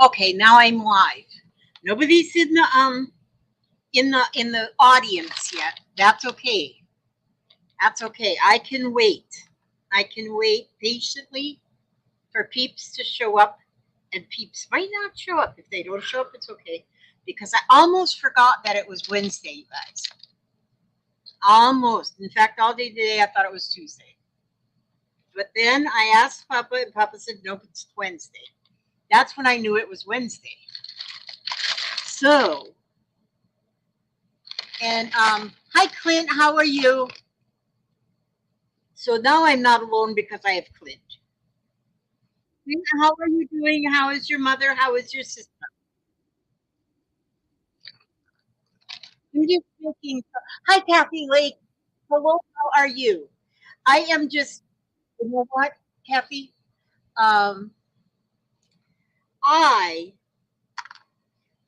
Okay, now I'm live. Nobody's in the audience yet. That's okay. That's okay. I can wait. I can wait patiently for peeps to show up, and peeps might not show up. If they don't show up, it's okay. Because I almost forgot that it was Wednesday, you guys. Almost. In fact, all day today I thought it was Tuesday. But then I asked Papa, and Papa said, nope, it's Wednesday. That's when I knew it was Wednesday. So, and hi Clint, how are you? So now I'm not alone because I have Clint. Clint, how are you doing? How is your mother? How is your sister? I'm just thinking. Hi Kathy Lake. Hello, how are you? I am just, you know what, Kathy? Um, I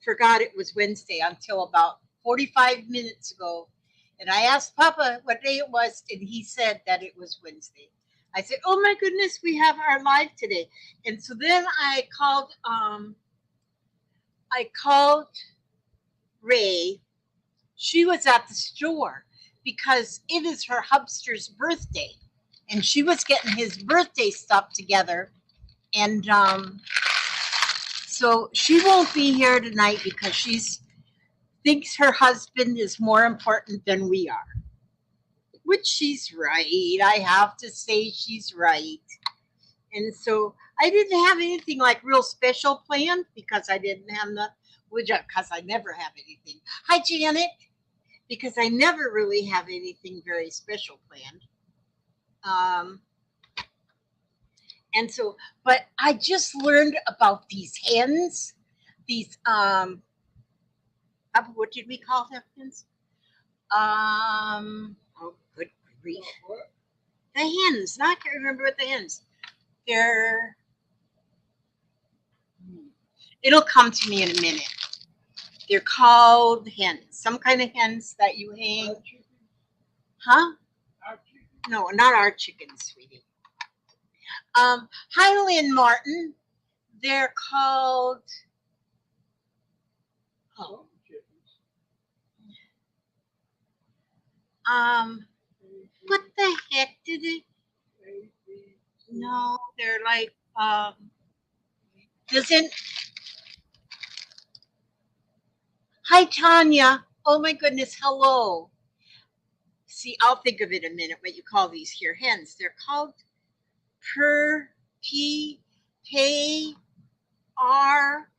forgot it was Wednesday until about 45 minutes ago. And I asked Papa what day it was, and he said that it was Wednesday. I said, "Oh my goodness, we have our live today." And so then I called Ray. She was at the store because it is her hubster's birthday, and she was getting his birthday stuff together. And so she won't be here tonight because she's thinks her husband is more important than we are. Which she's right. I have to say she's right. And so I didn't have anything like real special planned because I didn't have the because I never have anything. Hi Janet, because I never really have anything very special planned. Um, and so, but I just learned about these hens. These what did we call them hens? Oh, good grief. The hens. Now I can't remember what the hens. They're. It'll come to me in a minute. They're called hens. Some kind of hens that you hang. Huh? No, not our chickens, sweetie. Hi, Lynn Martin. They're called. Oh. What the heck did it? No, they're like. Doesn't. Hi, Tanya. Oh my goodness. Hello. See, I'll think of it in a minute. What you call these here hens? They're called per p k r.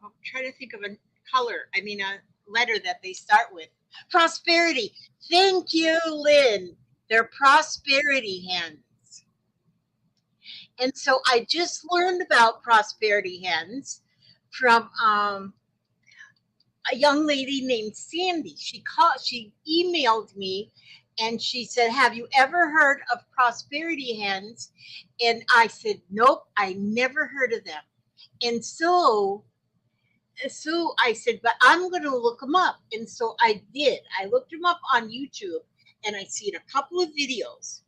I'm trying to think of a color. I mean, a letter that they start with. Prosperity. Thank you, Lynn. They're prosperity hens. And so I just learned about prosperity hens from a young lady named Sandy. She emailed me and she said, "Have you ever heard of prosperity hens?" And I said, "Nope, I never heard of them." And so I said, "But I'm going to look them up." And so I did. I looked them up on YouTube and I seen a couple of videos.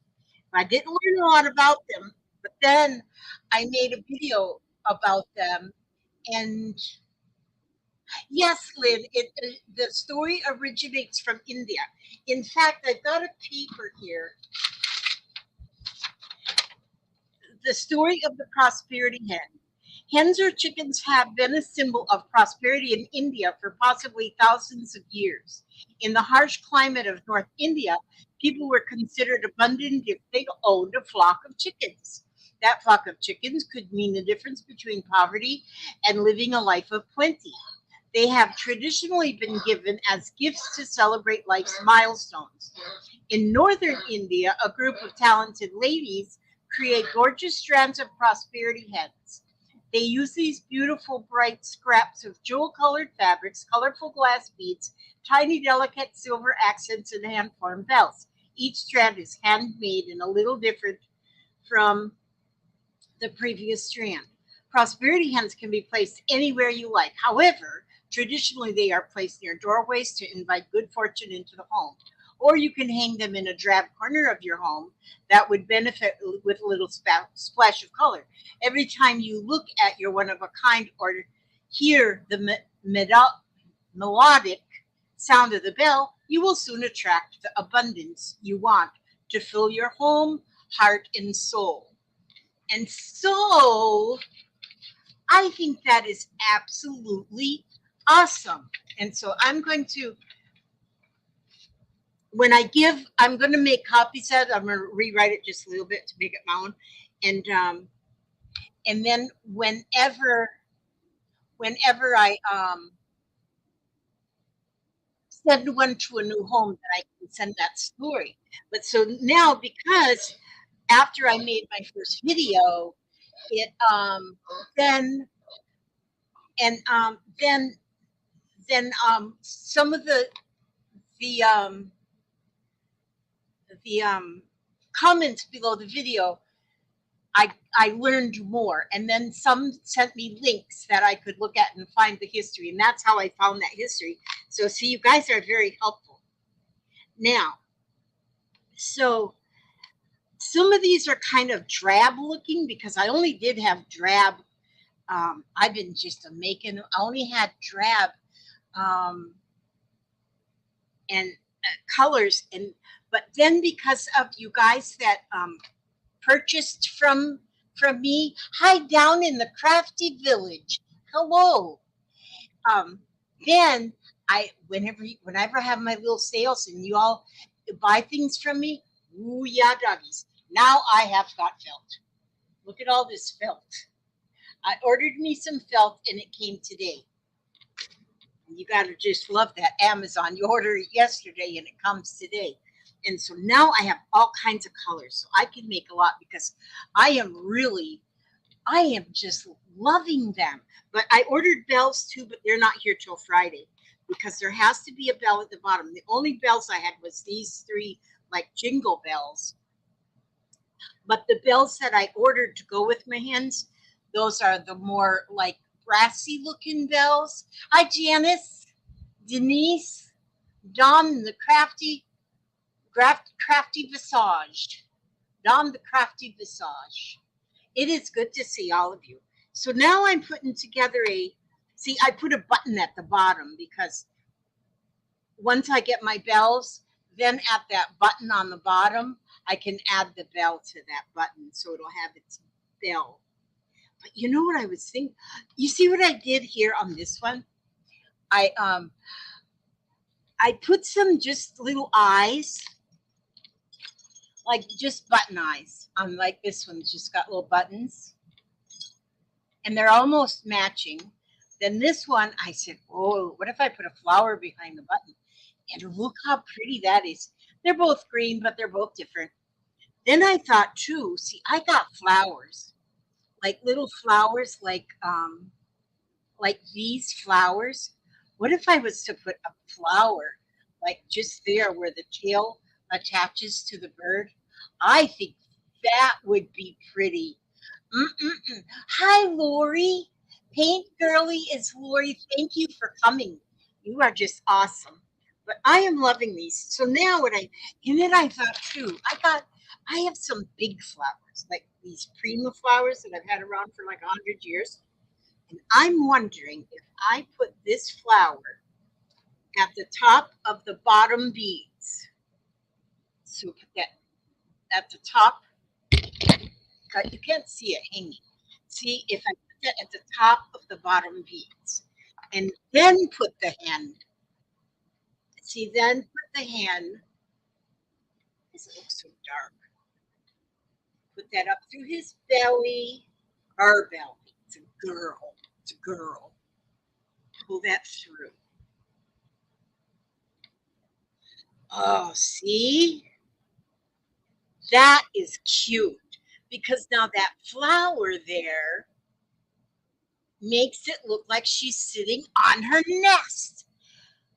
I didn't learn a lot about them, but then I made a video about them. And yes, Lynn, the story originates from India. In fact, I've got a paper here. The story of the prosperity hen. Hens or chickens have been a symbol of prosperity in India for possibly thousands of years. In the harsh climate of North India, people were considered abundant if they owned a flock of chickens. That flock of chickens could mean the difference between poverty and living a life of plenty. They have traditionally been given as gifts to celebrate life's milestones. In northern India, a group of talented ladies create gorgeous strands of prosperity hens. They use these beautiful, bright scraps of jewel colored fabrics, colorful glass beads, tiny, delicate silver accents, and hand formed bells. Each strand is handmade and a little different from the previous strand. Prosperity hens can be placed anywhere you like. However, traditionally they are placed near doorways to invite good fortune into the home. or you can hang them in a drab corner of your home that would benefit with a little splash of color. Every time you look at your one of a kind or hear the melodic sound of the bell, you will soon attract the abundance you want to fill your home, heart, and soul. And so I think that is absolutely awesome. And so I'm going to, when I give, I'm going to make copies of it. I'm going to rewrite it just a little bit to make it my own. And then whenever I send one to a new home, that I can send that story. But so now, because after I made my first video, it then and some of the um the comments below the video, I learned more, and then some sent me links that I could look at and find the history, and that's how I found that history. So see, you guys are very helpful. Now, so some of these are kind of drab looking because I only did have drab. I've been just making. I only had drab um, and colors, and but then because of you guys that purchased from me, hi down in the crafty village. Hello. Um, then whenever I have my little sales and you all buy things from me, ooh yeah, doggies. Now I have got felt. Look at all this felt. I ordered me some felt and it came today. You got to just love that Amazon. You order it yesterday and it comes today. And so now I have all kinds of colors. So I can make a lot because I am just loving them. But I ordered bells too, but they're not here till Friday because there has to be a bell at the bottom. The only bells I had was these three like jingle bells. But the bells that I ordered to go with my hens, those are the more like brassy looking bells. Hi, Janice, Denise, Dom, the crafty visage. Dom, the crafty visage. It is good to see all of you. So now I'm putting together see, I put a button at the bottom because once I get my bells, then at that button on the bottom, I can add the bell to that button so it'll have its bell. But you know what I was thinking? You see what I did here on this one? I put some just little eyes, like just button eyes. Like this one's just got little buttons, and they're almost matching. Then this one, I said, oh, what if I put a flower behind the button? And look how pretty that is. They're both green, but they're both different. Then I thought too, see, I got flowers, like little flowers, like these flowers. What if I was to put a flower like just there where the tail attaches to the bird? I think that would be pretty. Mm-mm-mm. Hi, Lori. Paint Girly is Lori. Thank you for coming. You are just awesome. But I am loving these. So now and then I thought too, I have some big flowers, like these prima flowers that I've had around for like 100 years. And I'm wondering if I put this flower at the top of the bottom beads. So put that at the top. You can't see it hanging. See, if I put that at the top of the bottom beads and then put the hen, see, then put the hen, this looks so dark, put that up through his belly, her belly. It's a girl. It's a girl. Pull that through. Oh, see? That is cute because now that flower there makes it look like she's sitting on her nest.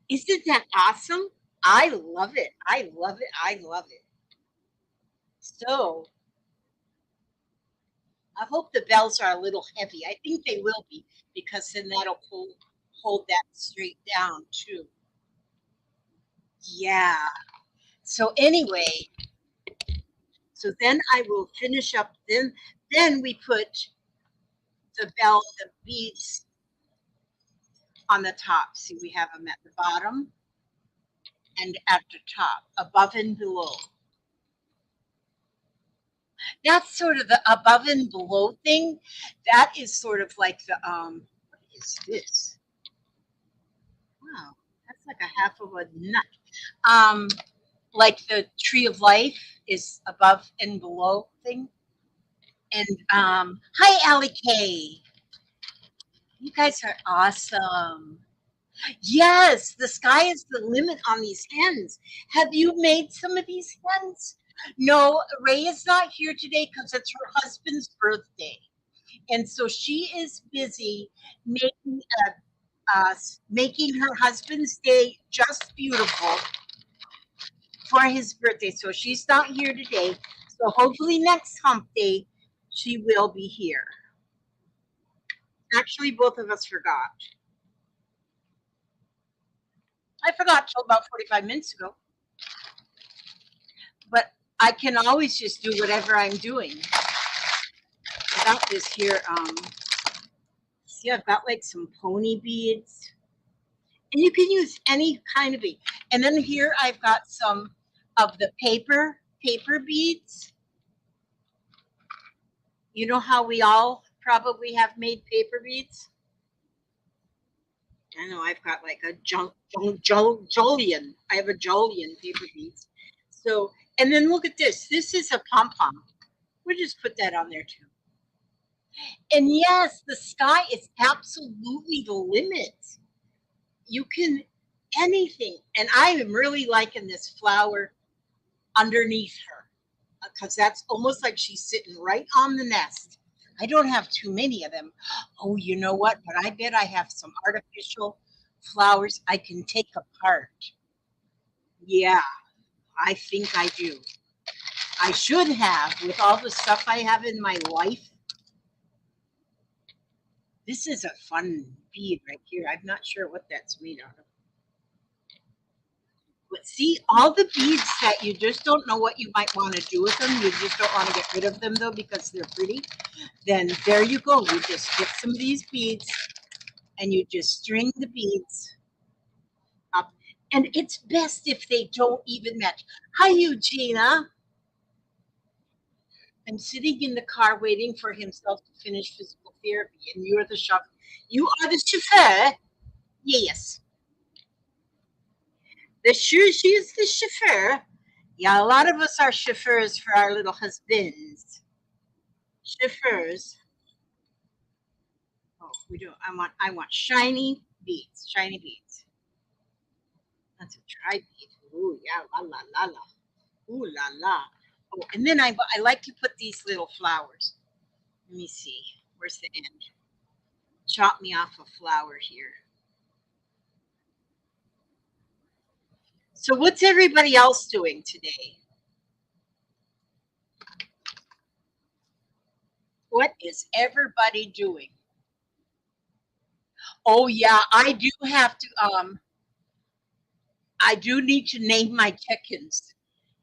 Isn't that awesome? I love it. I love it. I love it. So I hope the bells are a little heavy. I think they will be because then that'll hold that straight down too. Yeah. So anyway, so then I will finish up. Then we put the beads on the top. See, we have them at the bottom and at the top, above and below. That's sort of the above and below thing. That is sort of like what is this? Wow, that's like a half of a nut. Um, like the tree of life is above and below thing. And hi, Allie K. You guys are awesome. Yes, the sky is the limit on these hens. Have you made some of these hens? No, Ray is not here today because it's her husband's birthday. And so she is busy making making her husband's day just beautiful for his birthday. So she's not here today. So hopefully next hump day she will be here. Actually, both of us forgot. I forgot till about 45 minutes ago. But I can always just do whatever I'm doing. I got this here. See, I've got like some pony beads. And you can use any kind of bead. And then here I've got some of the paper beads. You know how we all probably have made paper beads? I know I've got like a jollion. I have a jollion paper beads. So, and then look at this. This is a pom-pom. We'll just put that on there too. And yes, the sky is absolutely the limit. You can anything. And I am really liking this flower underneath her because that's almost like she's sitting right on the nest. I don't have too many of them. Oh, you know what? But I bet I have some artificial flowers I can take apart. Yeah, I think I do. I should have with all the stuff I have in my life. This is a fun bead right here. I'm not sure what that's made out of. But see, all the beads that you just don't know what you might want to do with them, you just don't want to get rid of them though because they're pretty, then there you go. You just get some of these beads and you just string the beads up. And it's best if they don't even match. Hi, Eugenia. I'm sitting in the car waiting for himself to finish physical therapy, and you're the chauffeur. You are the chauffeur? Yes. She is the chauffeur. Yeah, a lot of us are chauffeurs for our little husbands. Chauffeurs. Oh, we do. I want shiny beads. Shiny beads. That's a tri bead. Ooh, yeah, la la la la. Ooh la la. Oh, and then I like to put these little flowers. Let me see. Where's the end? Chop me off a flower here. So what's everybody else doing today? What is everybody doing? Oh yeah, I do need to name my chickens.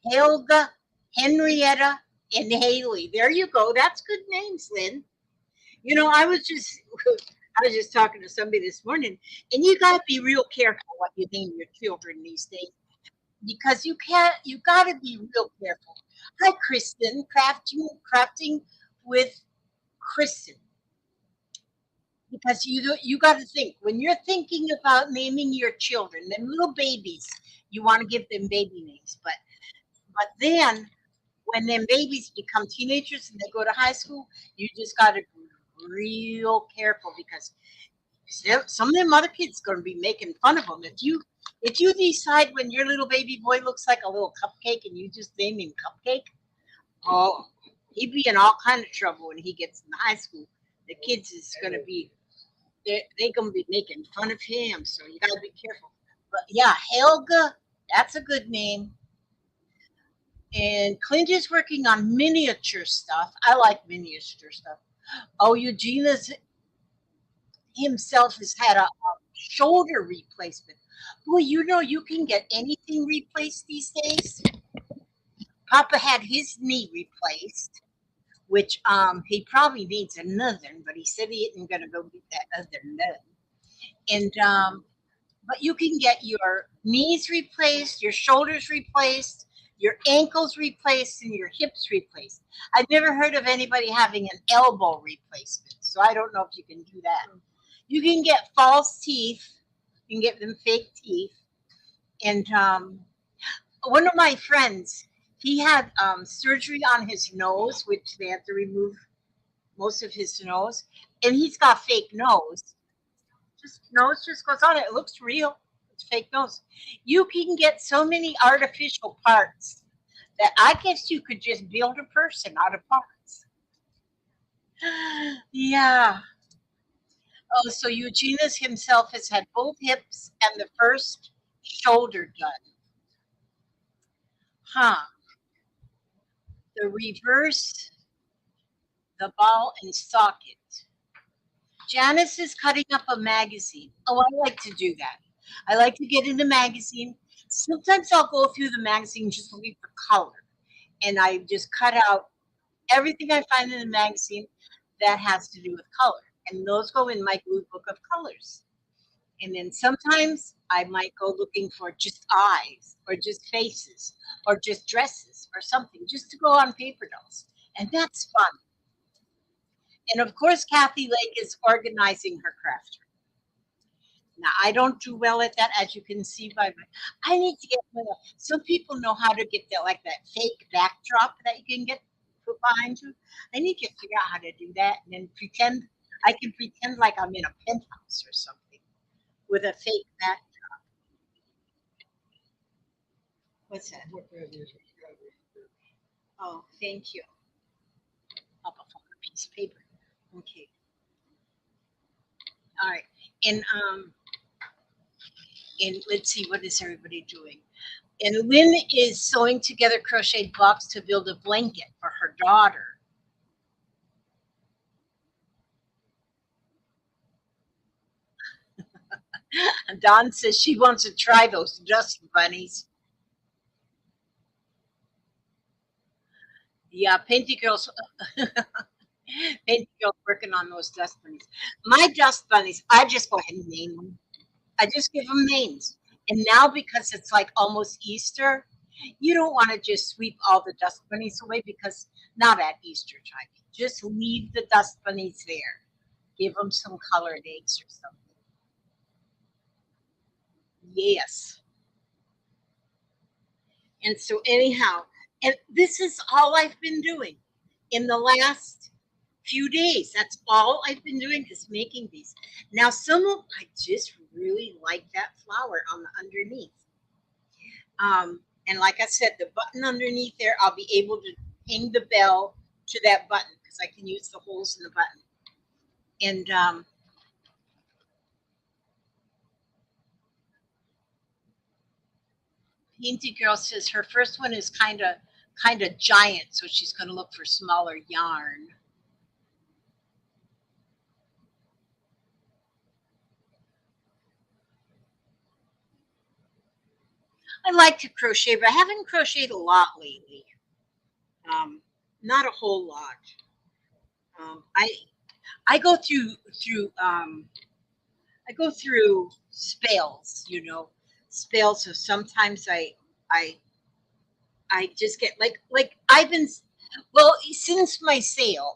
Helga, Henrietta, and Haley. There you go. That's good names, Lynn. You know, I was just talking to somebody this morning, and you got to be real careful what you name your children these days because you got to be real careful. Hi, Kristen, crafting with Kristen. Because you got to think when you're thinking about naming your children, them little babies, you want to give them baby names, but then when them babies become teenagers and they go to high school, you just got to be real careful because some of them other kids going to be making fun of them. If you decide when your little baby boy looks like a little cupcake and you just name him Cupcake, oh, he'd be in all kind of trouble when he gets in high school. The kids is going to be they're going to be making fun of him, so you got to be careful. But yeah, Helga, that's a good name. And Clint is working on miniature stuff. I like miniature stuff. Oh, Eugenia's himself has had a shoulder replacement. Well, you can get anything replaced these days. Papa had his knee replaced, which he probably needs another, but he said he isn't gonna go get that other none. And but you can get your knees replaced, your shoulders replaced, your ankles replaced, and your hips replaced. I've never heard of anybody having an elbow replacement, so I don't know if you can do that. You can get false teeth. You can get them fake teeth. And one of my friends, he had surgery on his nose, which they had to remove most of his nose, and he's got fake nose. Just nose just goes on it. It looks real. It's fake nose. You can get so many artificial parts that I guess you could just build a person out of parts. Yeah. Oh, so Eugenius himself has had both hips and the first shoulder done. Huh. The reverse, the ball and socket. Janice is cutting up a magazine. Oh, I like to do that. I like to get in the magazine. Sometimes I'll go through the magazine just looking for color. And I just cut out everything I find in the magazine that has to do with color. And those go in my blue book of colors. And then sometimes I might go looking for just eyes or just faces or just dresses or something just to go on paper dolls. And that's fun. And of course, Kathy Lake is organizing her craft. Now, I don't do well at that, as you can see by my. I need to get one of. Some people know how to get that, like that fake backdrop that you can get put behind you. I need to figure out how to do that and then pretend. I can pretend like I'm in a penthouse or something with a fake back. What's that? Oh, thank you. Up a piece of paper. Okay. All right. And and let's see, what is everybody doing? And Lynn is sewing together crocheted blocks to build a blanket for her daughter. And Dawn says she wants to try those dust bunnies. Yeah, Painty Girl's Painty Girl's working on those dust bunnies. My dust bunnies, I just go ahead and name them. I just give them names. And now because it's like almost Easter, you don't want to just sweep all the dust bunnies away because not at Easter time. Just leave the dust bunnies there. Give them some colored eggs or something. Yes. And so anyhow, and this is all I've been doing in the last few days. That's all I've been doing is making these. Now some of I just really like that flower on the underneath. And like I said, the button underneath there, I'll be able to hang the bell to that button because I can use the holes in the button. And Painty Girl says her first one is kind of giant, so she's going to look for smaller yarn. I like to crochet, but I haven't crocheted a lot lately. Um, Not a whole lot. I go through spells, spells. So sometimes I I just get like I've been well since my sale.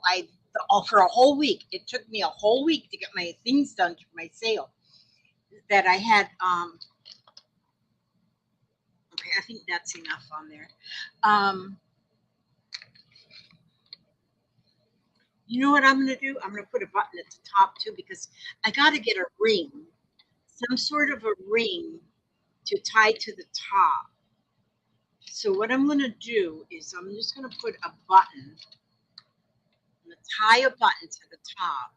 For a whole week. It took me a whole week to get my things done for my sale that I had. Okay, I think that's enough on there. Um, you know what I'm going to do? I'm going to put a button at the top too because I got to get a ring, some sort of a ring to tie to the top. So what I'm going to do is I'm just going to put a button. I'm going to tie a button to the top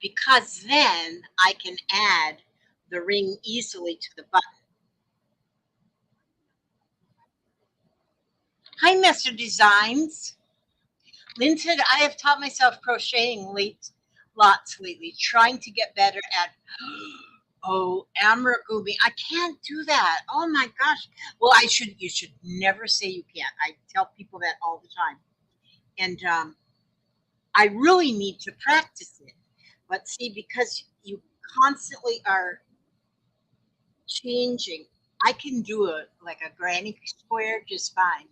because then I can add the ring easily to the button. Hi, Master Designs. Lynn said, I have taught myself crocheting lots lately, trying to get better at. Oh, Amragumi, I can't do that. Oh my gosh. Well, I should. You should never say you can't. I tell people that all the time, and I really need to practice it. But see, because you constantly are changing, I can do a like a granny square just fine,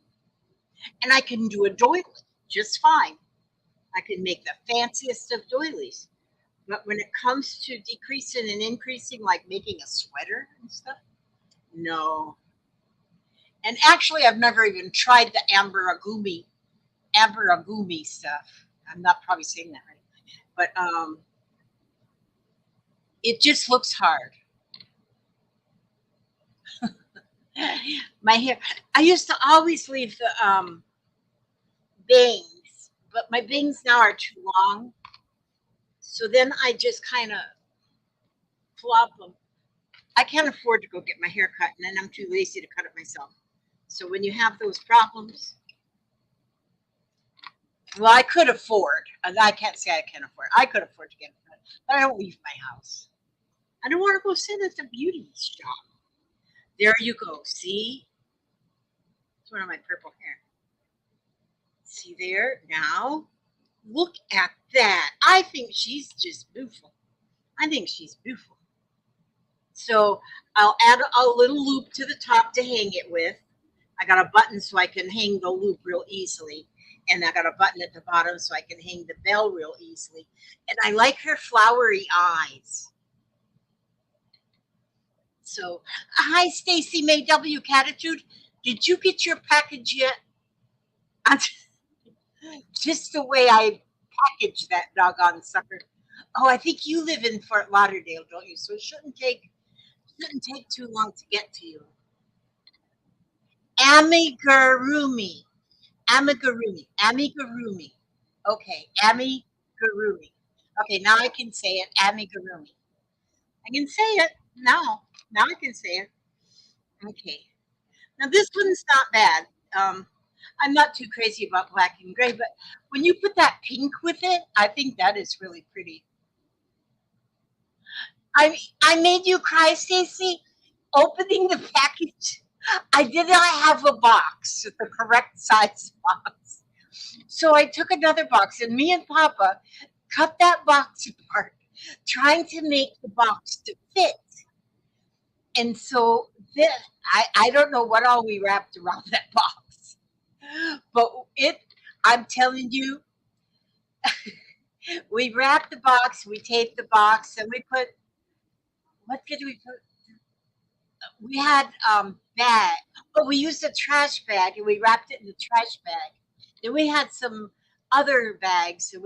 and I can do a doily just fine. I can make the fanciest of doilies. But when it comes to decreasing and increasing, like making a sweater and stuff, no. And actually, I've never even tried the amberagumi stuff. I'm not probably saying that right, but it just looks hard. My hair. I used to always leave the bangs, but my bangs now are too long. So then I just kind of flop them. I can't afford to go get my hair cut, and then I'm too lazy to cut it myself. So when you have those problems, well, I could afford. I can't say I can afford. I could afford to get it cut, but I don't leave my house. I don't want to go sit at the beauty shop. There you go. See, it's one of my purple hair. See there now. Look at that. I think she's just beautiful. I think she's beautiful. So I'll add a little loop to the top to hang it with. I got a button so I can hang the loop real easily. And I got a button at the bottom so I can hang the bell real easily. And I like her flowery eyes. So, hi, Stacy May W. Catitude. Did you get your package yet? Just the way I packaged that doggone sucker. Oh, I think you live in Fort Lauderdale, don't you? So it shouldn't take too long to get to you. Amigurumi. Amigurumi. Okay, amigurumi. Okay, now I can say it. Amigurumi. I can say it now. Now I can say it. Okay. Now this one's not bad. I'm not too crazy about black and gray, but when you put that pink with it, I think that is really pretty. I made you cry, Stacy, opening the package. I did not have a box, the correct size box. So I took another box, and me and Papa cut that box apart, trying to make the box to fit. And so then I don't know what all we wrapped around that box, but I'm telling you, we wrapped the box, we taped the box, and we put, what did we put? We had bag, but we used a trash bag and we wrapped it in the trash bag. Then we had some other bags, and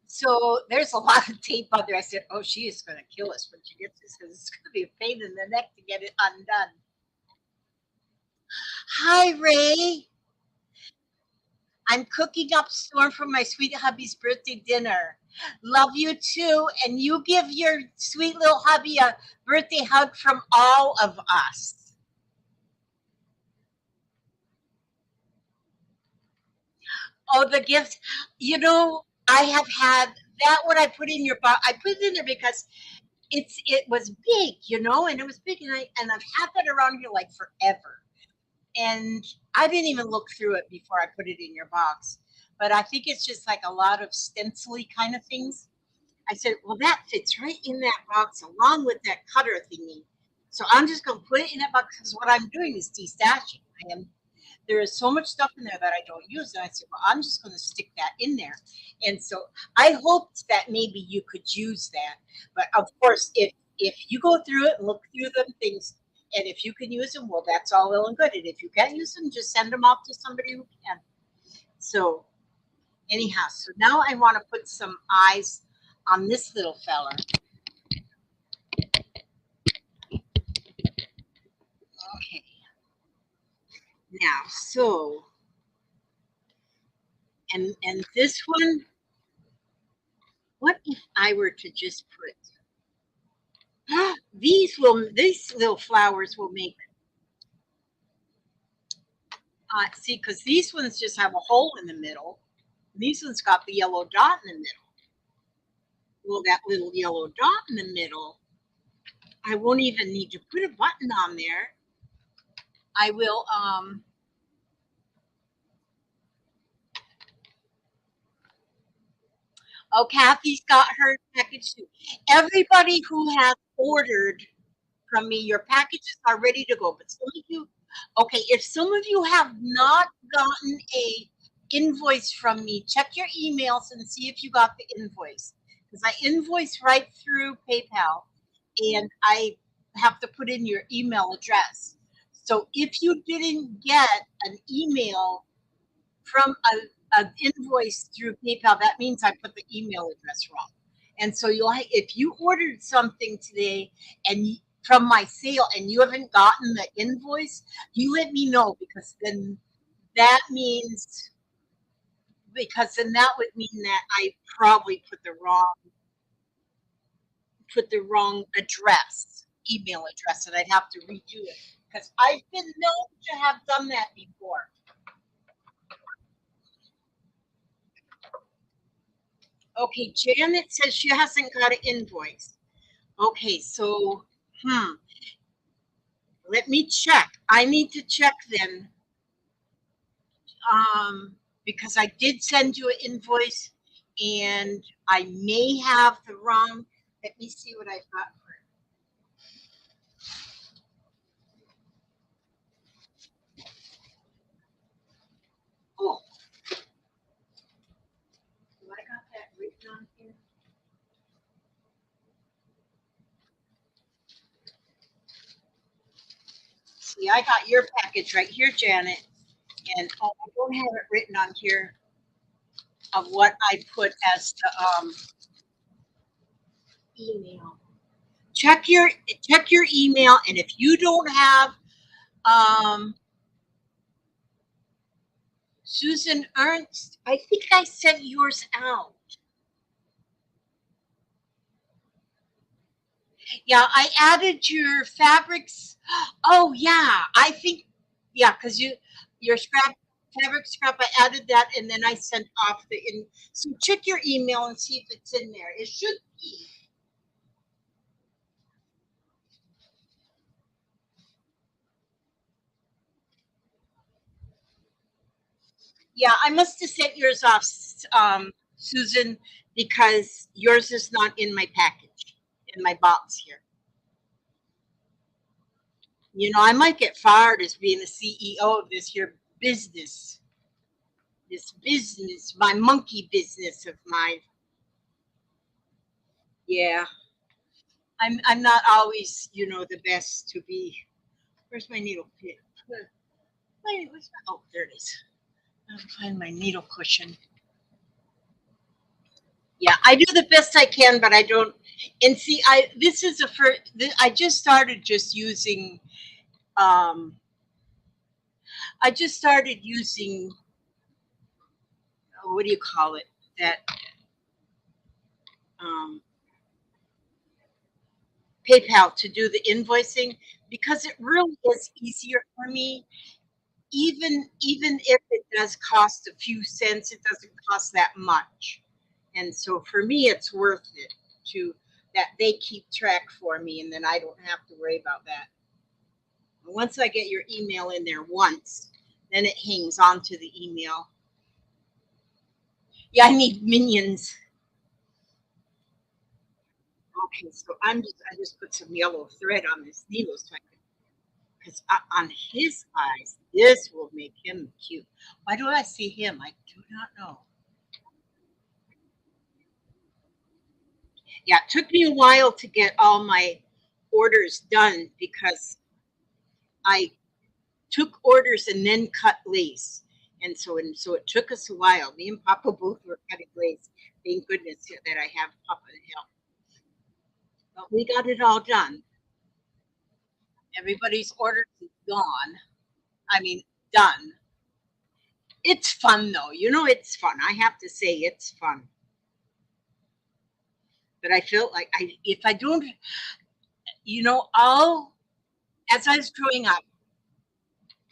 so there's a lot of tape on there. I said, "Oh, she is going to kill us when she gets this because it's going to be a pain in the neck to get it undone." Hi, Ray. I'm cooking up Storm for my sweet hubby's birthday dinner. Love you too, and you give your sweet little hubby a birthday hug from all of us. Oh, the gift. I have had that one I put in your box. I put it in there because it was big, and it was big, and I've had that around here like forever. And I didn't even look through it before I put it in your box. But I think it's just like a lot of stencily kind of things. I said, well, that fits right in that box along with that cutter thingy. So I'm just going to put it in that box because what I'm doing is destashing. There is so much stuff in there that I don't use. And I said, well, I'm just going to stick that in there. And so I hoped that maybe you could use that. But of course, if you go through it and look through them things, and if you can use them, well, that's all well and good. And if you can't use them, just send them off to somebody who can. So anyhow, so now I want to put some eyes on this little fella. Okay. Now, so and this one, what if I were to just put these little flowers will make see, because these ones just have a hole in the middle. These ones got the yellow dot in the middle. well, that little yellow dot in the middle, I won't even need to put a button on there. I will, oh, Kathy's got her package too. Everybody who has ordered from me, your packages are ready to go. But some of you, okay, if some of you have not gotten a invoice from me, check your emails and see if you got the invoice. Because I invoice right through PayPal and I have to put in your email address. So if you didn't get an email from an invoice through PayPal, that means I put the email address wrong. And so if you ordered something today and from my sale and you haven't gotten the invoice, you let me know that means because then that would mean that I probably put the wrong email address, and I'd have to redo it because I've been known to have done that before. Okay, Janet says she hasn't got an invoice. Okay, so let me check. I need to check then, because I did send you an invoice, and I may have the wrong. Let me see what I've got for it. Oh, do I got that written on here? See, I got your package right here, Janet, and oh, I don't have it written on here of what I put as the email. Check your email, and if you don't have um, Susan Ernst, I think I sent yours out. Yeah, I added your fabrics. Oh yeah, I think yeah, because your fabric scrap, I added that, and then I sent off the in. So check your email and see if it's in there. It should be. Yeah, I must have sent yours off, Susan, because yours is not in my package, in my box here. You know, I might get fired as being the CEO of this here business, my monkey business of mine. Yeah, I'm not always, the best to be. Where's my needle pin? Oh, there it is. I'll find my needle cushion. Yeah, I do the best I can, but I don't. And see, this is a first. I just started just using. Um, I just started using. What do you call it? That um, PayPal to do the invoicing because it really is easier for me. Even if it does cost a few cents, it doesn't cost that much. And so for me, it's worth it to that they keep track for me, and then I don't have to worry about that. Once I get your email in there once, then it hangs on to the email. Yeah, I need minions. Okay, so I just put some yellow thread on this needle so because on his eyes, this will make him cute. Why do I see him? I do not know. Yeah, it took me a while to get all my orders done because I took orders and then cut lace. And so it took us a while. Me and Papa both were cutting lace. Thank goodness that I have Papa to help. But we got it all done. Everybody's orders is gone. I mean, done. It's fun though. It's fun. I have to say it's fun. But I feel like if I don't, all as I was growing up,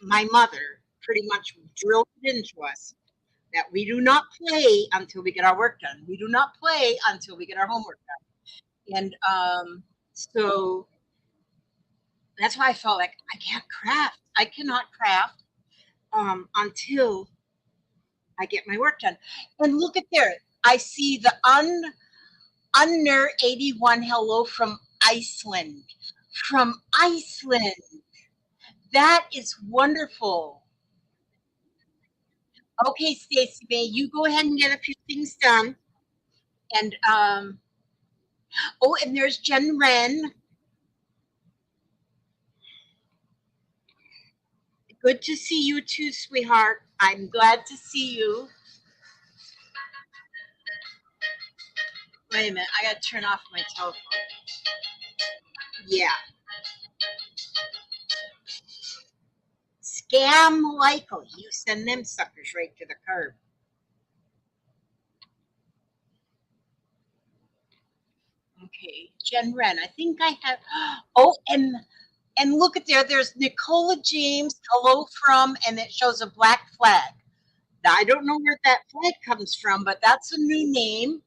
my mother pretty much drilled it into us. that we do not play until we get our work done. We do not play until we get our homework done. And so that's why I felt like I can't craft. I cannot craft until I get my work done. And look at there. I see the Unner 81 hello from Iceland. From Iceland. That is wonderful. Okay, Stacey May, you go ahead and get a few things done. And oh, and there's Jen Wren. Good to see you too, sweetheart. I'm glad to see you. Wait a minute, I gotta turn off my telephone. Yeah. Scam likely. You send them suckers right to the curb. Okay, Jen Wren. I think I have. Oh, and look at there. There's Nicola James. Hello from, and it shows a black flag. Now, I don't know where that flag comes from, but that's a new name.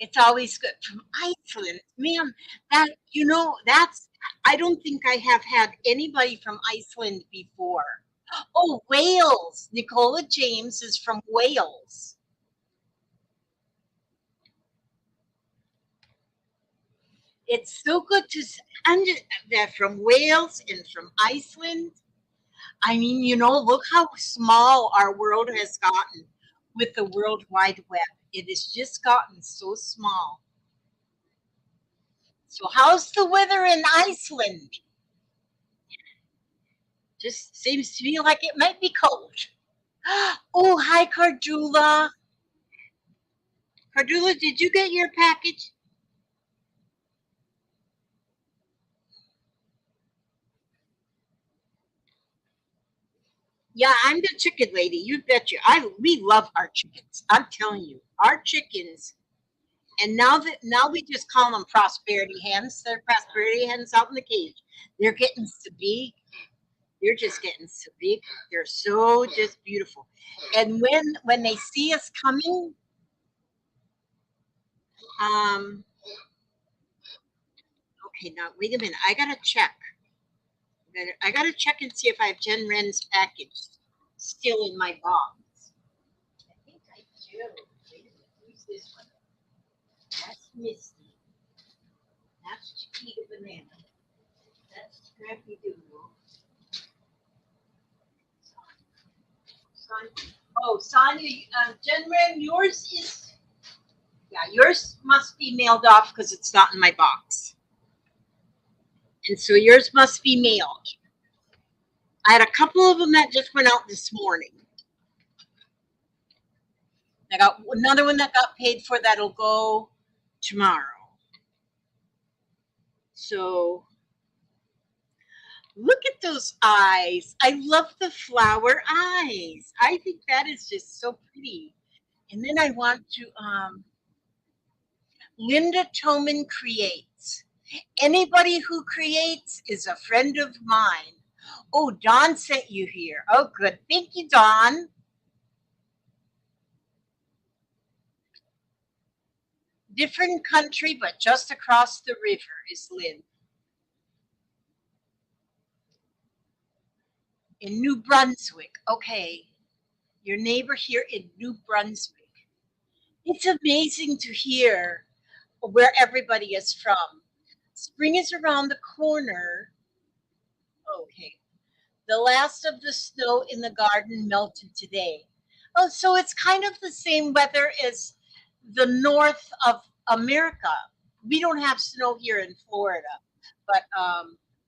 It's always good from Iceland, man. That that's. I don't think I have had anybody from Iceland before. Oh, Wales. Nicola James is from Wales. It's so good to and they're from Wales and from Iceland. I mean, look how small our world has gotten with the World Wide Web. It has just gotten so small. So, how's the weather in Iceland? Just seems to me like it might be cold. Oh, hi, Cardula. Cardula, did you get your package? Yeah, I'm the chicken lady. You betcha. We love our chickens. I'm telling you, our chickens. And now we just call them prosperity hens. They're prosperity hens out in the cage. They're getting so big. They're just getting so big. They're so just beautiful. And when they see us coming, um, okay, now wait a minute. I gotta check. I gotta check and see if I have Jen Wren's package still in my box. I think I do. Wait a minute. Who's this one? That's Misty. That's Chiquita Banana. That's Scrappy Doodle. Oh, Sonia, Jen Wren, yours is, yeah, yours must be mailed off because it's not in my box. And so yours must be mailed. I had a couple of them that just went out this morning. I got another one that got paid for that'll go tomorrow. So look at those eyes. I love the flower eyes. I think that is just so pretty. And then I want to, Linda Toman creates. Anybody who creates is a friend of mine. Oh, Dawn sent you here. Oh, good. Thank you, Dawn. Different country, but just across the river is Lynn. In New Brunswick. Okay. Your neighbor here in New Brunswick. It's amazing to hear where everybody is from. Spring is around the corner. Okay. The last of the snow in the garden melted today. Oh, so it's kind of the same weather as the north of America. We don't have snow here in Florida, but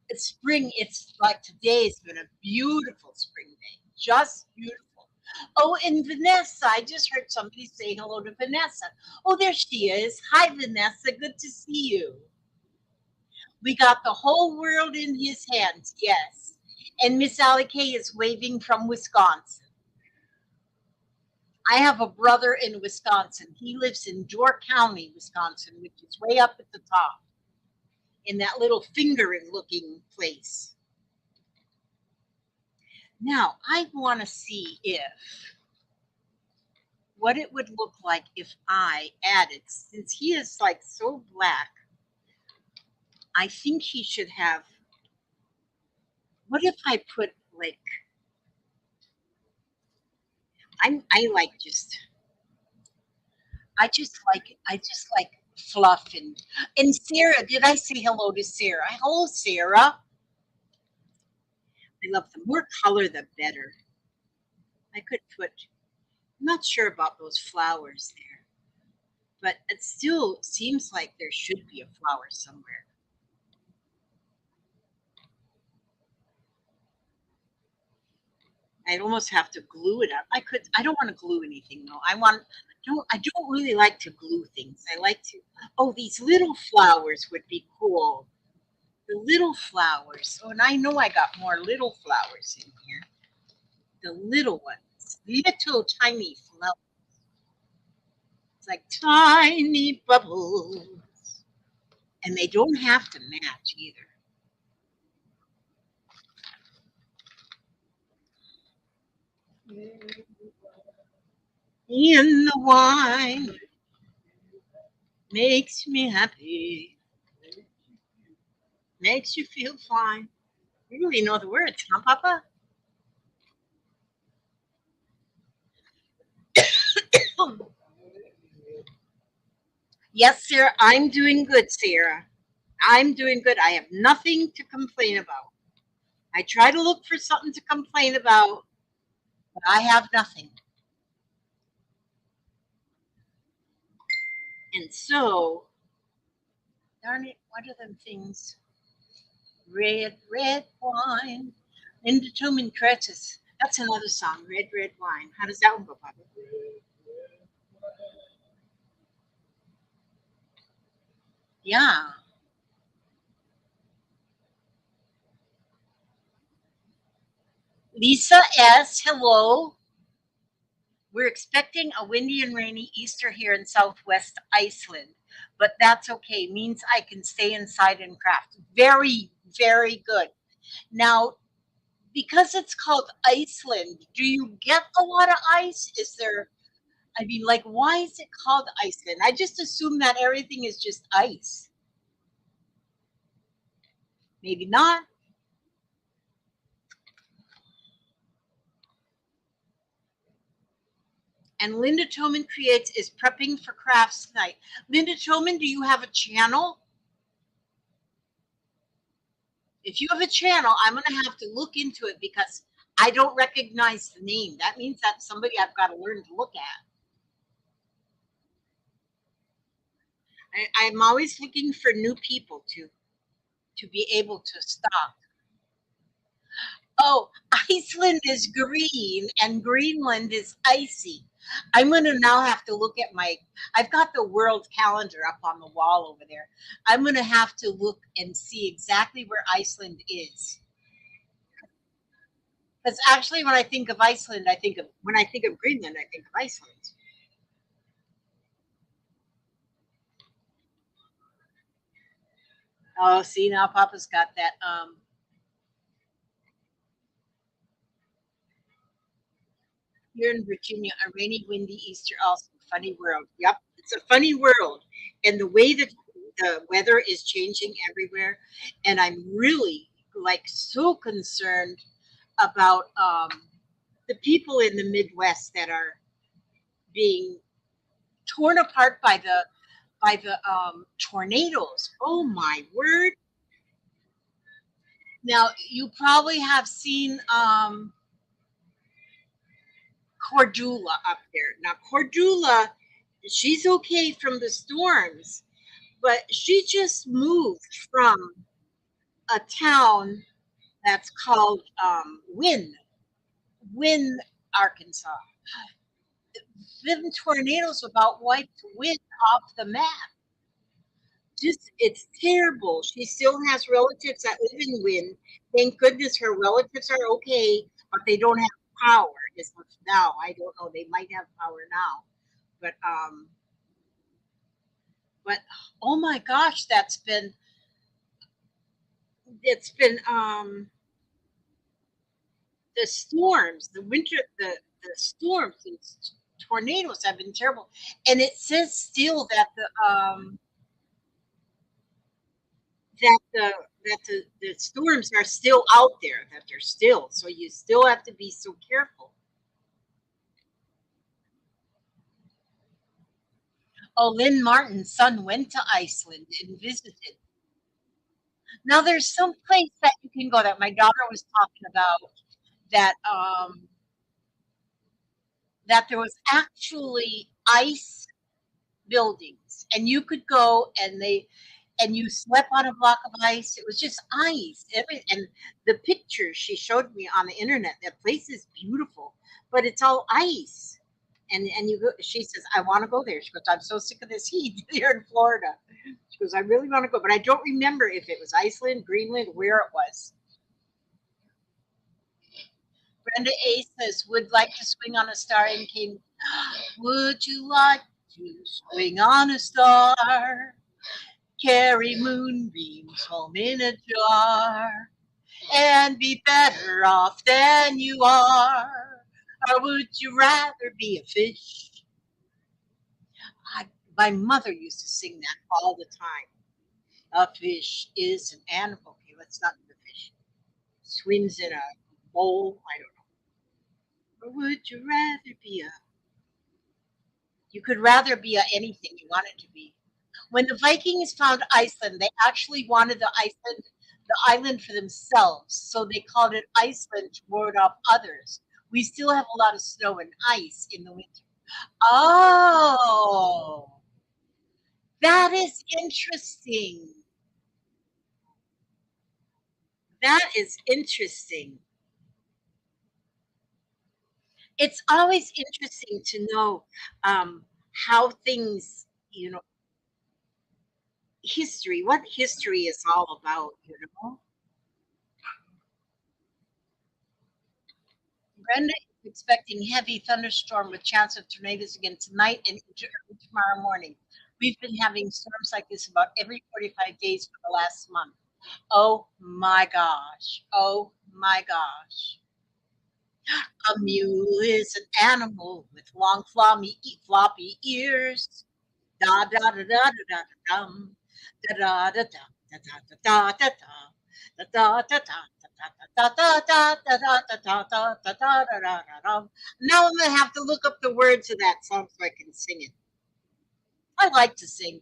it's spring. It's like today's been a beautiful spring day, just beautiful. Oh, and Vanessa, I just heard somebody say hello to Vanessa. Oh, there she is. Hi, Vanessa. Good to see you. We got the whole world in his hands. Yes. And Miss Allie Kay is waving from Wisconsin. I have a brother in Wisconsin. He lives in Door County, Wisconsin, which is way up at the top. in that little fingering looking place. Now, I want to see if what it would look like if I added, since he is like so black, I think he should have. What if I put like I like just I just like fluff and Sarah. Did I say hello to Sarah? Hello, Sarah. I love the more color, the better. I could put. I'm not sure about those flowers there, but it still seems like there should be a flower somewhere. I'd almost have to glue it up. I could. I don't want to glue anything though. I don't really like to glue things. I like to. Oh, these little flowers would be cool. The little flowers. Oh, and I know I got more little flowers in here. The little ones, little tiny flowers. It's like tiny bubbles, and they don't have to match either. In the wine makes me happy, makes you feel fine. You really know the words, huh, Papa? Yes, Sarah, I'm doing good, Sarah. I'm doing good. I have nothing to complain about. I try to look for something to complain about, but I have nothing. And so, darn it, what are them things? Red, red wine. Linda Tillman Curtis. That's another song, Red, Red Wine. How does that one go, Papa? Yeah. Lisa S., hello. We're expecting a windy and rainy Easter here in Southwest Iceland, but that's okay. Means I can stay inside and craft. Very, very good. Now, because it's called Iceland, do you get a lot of ice? Is there, I mean, like, why is it called Iceland? I just assume that everything is just ice. Maybe not. And Linda Toman Creates is prepping for crafts tonight. Linda Toman, do you have a channel? If you have a channel, I'm going to have to look into it because I don't recognize the name. That means that's somebody I've got to learn to look at. I'm always looking for new people to be able to stop. Oh, Iceland is green and Greenland is icy. I'm going to now have to look at my, I've got the world calendar up on the wall over there. I'm going to have to look and see exactly where Iceland is. Because actually, when I think of Iceland, when I think of Greenland, I think of Iceland. Oh, see, now Papa's got that. Here in Virginia, a rainy, windy Easter, also funny world. Yep, it's a funny world, and the way that the weather is changing everywhere, and I'm really like so concerned about the people in the Midwest that are being torn apart by the tornadoes. Oh my word! Now you probably have seen Cordula up there. Now Cordula, she's okay from the storms, but she just moved from a town that's called Wynn, Arkansas. Them tornadoes about wiped Wynn off the map. Just it's terrible. She still has relatives that live in Wynn. Thank goodness her relatives are okay, but they don't have power as much now. I don't know. They might have power now, but but oh my gosh, that's been it's been the storms, the storms and tornadoes have been terrible. And it says still that the storms are still out there, that they're still, so you still have to be so careful. Oh, Lynn Martin's son went to Iceland and visited. Now there's some place that you can go that my daughter was talking about that that there was actually ice buildings, and you could go and they and you slept on a block of ice. It was just ice. And the pictures she showed me on the internet, that place is beautiful, but it's all ice. And you go, she says, I want to go there. She goes, I'm so sick of this heat here in Florida. She goes, I really want to go, but I don't remember if it was Iceland, Greenland, where it was. Brenda A says, would like to swing on a star and came. Would you like to swing on a star? Carry moonbeams home in a jar and be better off than you are? Or would you rather be a fish? I, my mother used to sing that all the time. A fish is an animal. Okay, let's not do the fish. Swims in a bowl. I don't know. Or would you rather be a? You could rather be a anything you wanted to be. When the Vikings found Iceland, they actually wanted the island for themselves, so they called it Iceland to ward off others. We still have a lot of snow and ice in the winter. Oh, that is interesting. That is interesting. It's always interesting to know how things, history, what history is all about. Brenda is expecting heavy thunderstorm with chance of tornadoes again tonight and into early tomorrow morning. We've been having storms like this about every 45 days for the last month. Oh my gosh. Oh my gosh. A mule is an animal with long floppy ears. Da da da da da da dum. Da da da da da da da da da da da da da. Now I'm gonna have to look up the words of that song so I can sing it. I like to sing.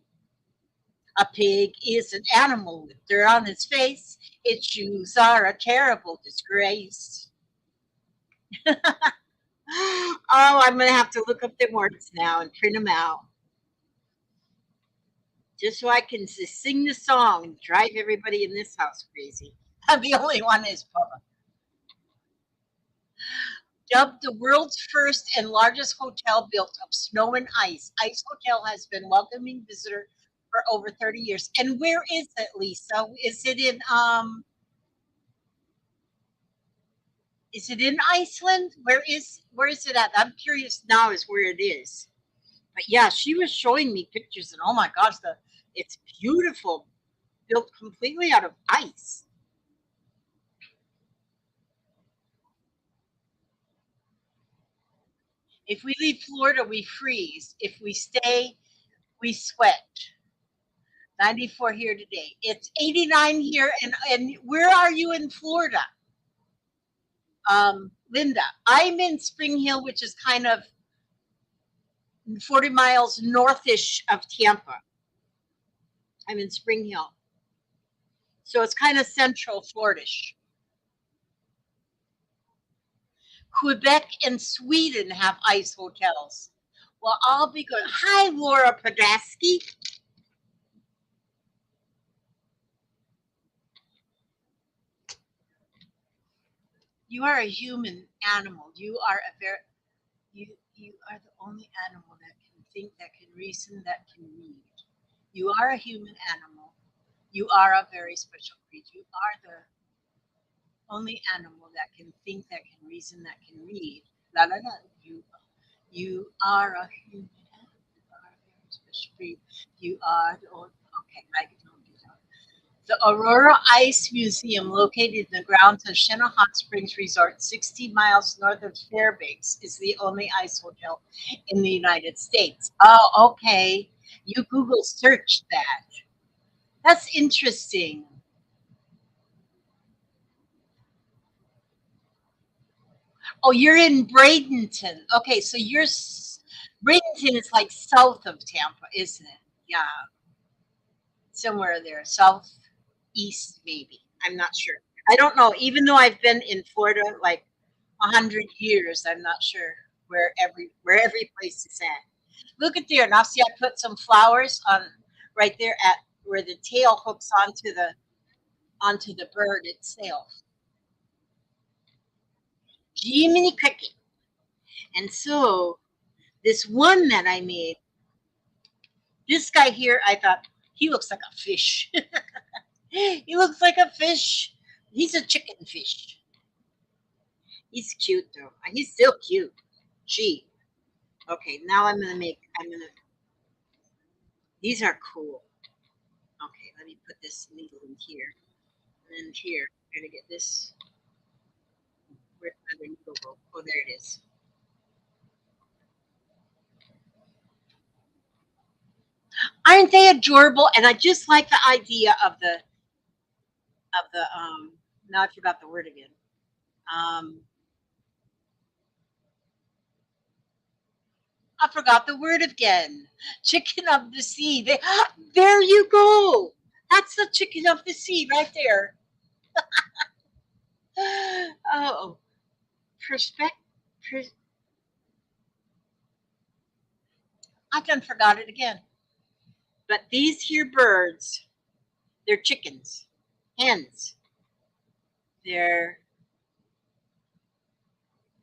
A pig is an animal with dirt on its face. Its shoes are a terrible disgrace. Oh, I'm gonna have to look up the words now and print them out just so I can sing the song and drive everybody in this house crazy. I'm the only one who's public. Dubbed the world's first and largest hotel built of snow and ice, Ice Hotel has been welcoming visitors for over 30 years. And where is it, Lisa? Is it in Iceland? Where is it at? I'm curious now is where it is. But yeah, she was showing me pictures and oh my gosh, it's beautiful, built completely out of ice. If we leave Florida, we freeze. If we stay, we sweat. 94 here today. It's 89 here. And where are you in Florida? Linda, I'm in Spring Hill, which is kind of 40 miles northish of Tampa. I'm in Spring Hill. So it's kind of central Floridish. Quebec and Sweden have ice hotels. Well, I'll be good. Hi, Laura Podasky. You are a human animal. You are the only animal that can think, that can reason, that can read. You are a human animal. You are a very special breed. You are the only animal that can think, that can reason, that can read. La la la. You are a human animal. You are a very special breed. You are the only. Okay, I don't do that. The Aurora Ice Museum, located in the grounds of Chena Hot Springs Resort, 60 miles north of Fairbanks, is the only ice hotel in the United States. Oh, okay. You Google searched that. That's interesting. Oh, you're in Bradenton. Okay, so Bradenton is like south of Tampa, isn't it? Yeah, somewhere there, southeast maybe. I'm not sure. I don't know. Even though I've been in Florida like 100 years, I'm not sure where every place is at. Look at there. Now see, I put some flowers on right there at where the tail hooks onto the bird itself. Jiminy Cricket. And so this one that I made, this guy here, I thought he looks like a fish. He looks like a fish. He's a chicken fish. He's cute though. He's still cute. Gee. Okay, now I'm gonna, these are cool. Okay, let me put this needle in here. And then here, I'm gonna get this, where's my other needle go? Oh, there it is. Aren't they adorable? And I just like the idea of the now I forgot the word again. Um, I forgot the word again. Chicken of the sea. There you go. That's the chicken of the sea right there. Oh, perspective. I done forgot it again. But these here birds, they're chickens, hens. They're,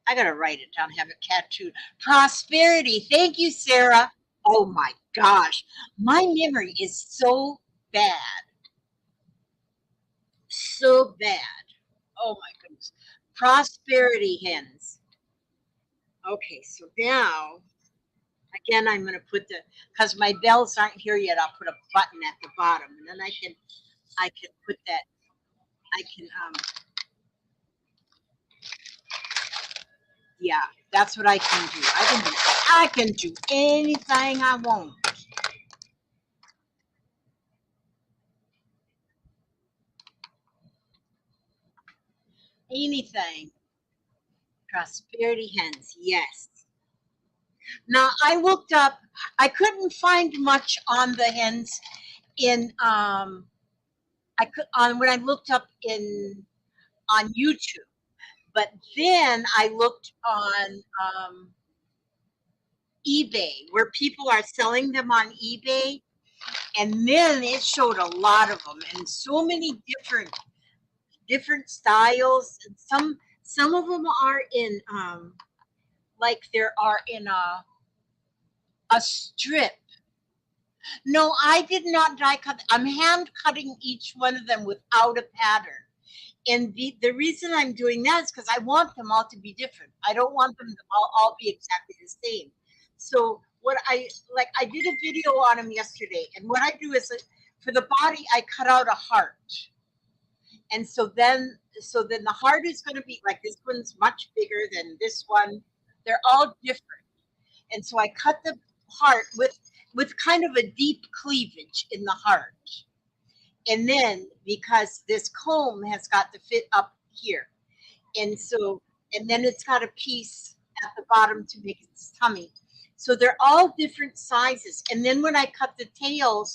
I gotta write it down, have it tattooed. Prosperity. Thank you, Sarah. Oh my gosh. My memory is so bad. So bad. Oh my goodness. Prosperity hens. Okay, so now again I'm gonna put because my bells aren't here yet, I'll put a button at the bottom and then I can put that I can yeah, that's what I can do. I can do anything I want. Anything. Prosperity hens, yes. Now I looked up, I couldn't find much on the hens in I could on when I looked up in on YouTube. But then I looked on eBay where people are selling them on eBay, and then it showed a lot of them and so many different styles. And some of them are in like there are in a strip. No, I did not die cut. I'm hand cutting each one of them without a pattern. And the reason I'm doing that is because I want them all to be different. I don't want them to all be exactly the same. So what I did a video on them yesterday, and what I do is for the body I cut out a heart, and so then the heart is going to be like this one's much bigger than this one. They're all different, and so I cut the heart with kind of a deep cleavage in the heart, and then because this comb has got to fit up here, and so and then it's got a piece at the bottom to make its tummy, so they're all different sizes. And then when I cut the tail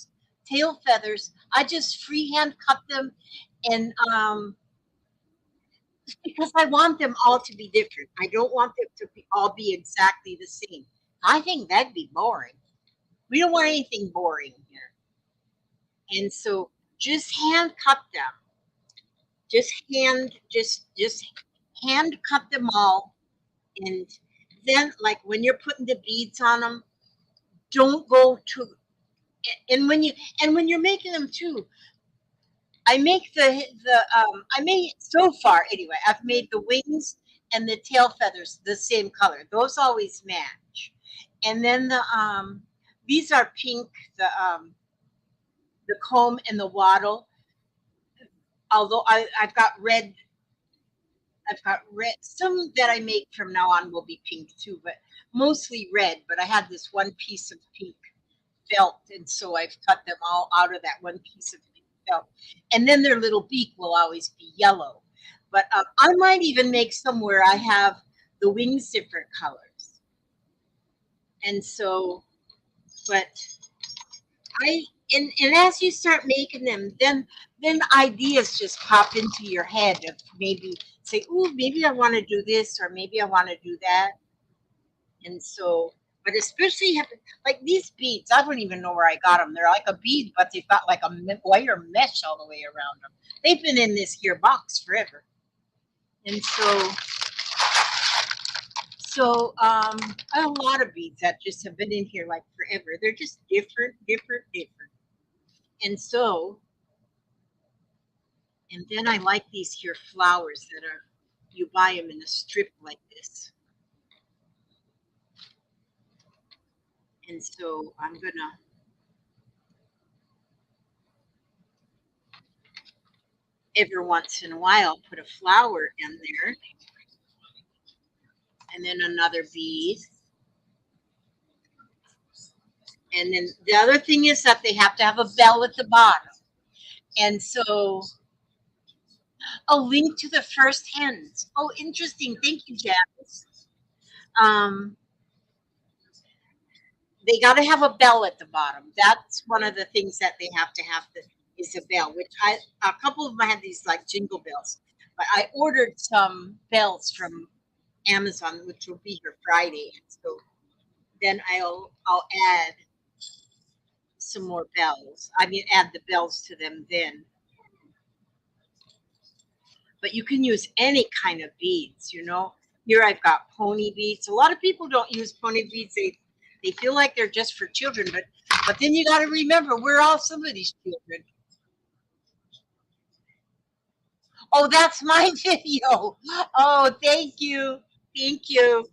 feathers, I just freehand cut them, and because I want them all to be different, I don't want them to all be exactly the same. I think that'd be boring. We don't want anything boring here. And so just hand cut them. Just hand cut them all. And then like when you're putting the beads on them, don't go to and when you're making them too, I make I made so far anyway, I've made the wings and the tail feathers the same color. Those always match. And then these are pink, the comb and the wattle. Although I've got red. Some that I make from now on will be pink too, but mostly red. But I had this one piece of pink felt, and so I've cut them all out of that one piece of pink felt. And then their little beak will always be yellow. But I might even make some where I have the wings different colors. And so, but I and as you start making them, then ideas just pop into your head of maybe say, "Ooh, maybe I want to do this, or maybe I want to do that." And so, but especially like these beads, I don't even know where I got them. They're like a bead, but they've got like a wire mesh all the way around them. They've been in this here box forever, and so a lot of beads that just have been in here like forever. They're just different, different, different. And so, and then I like these here flowers that are, you buy them in a strip like this. And so I'm gonna, every once in a while, put a flower in there and then another bead. And then the other thing is that they have to have a bell at the bottom. And so a link to the first hens. Oh, interesting. Thank you, Janice. Um, they got to have a bell at the bottom. That's one of the things that they have to have is a bell. Which a couple of them had these like jingle bells, but I ordered some bells from Amazon, which will be here Friday. So then I'll add some more bells. I mean, add the bells to them then. But you can use any kind of beads. Here I've got pony beads. A lot of people don't use pony beads. They feel like they're just for children, but then you got to remember we're all somebody's children. Oh, that's my video. Oh, thank you. Thank you.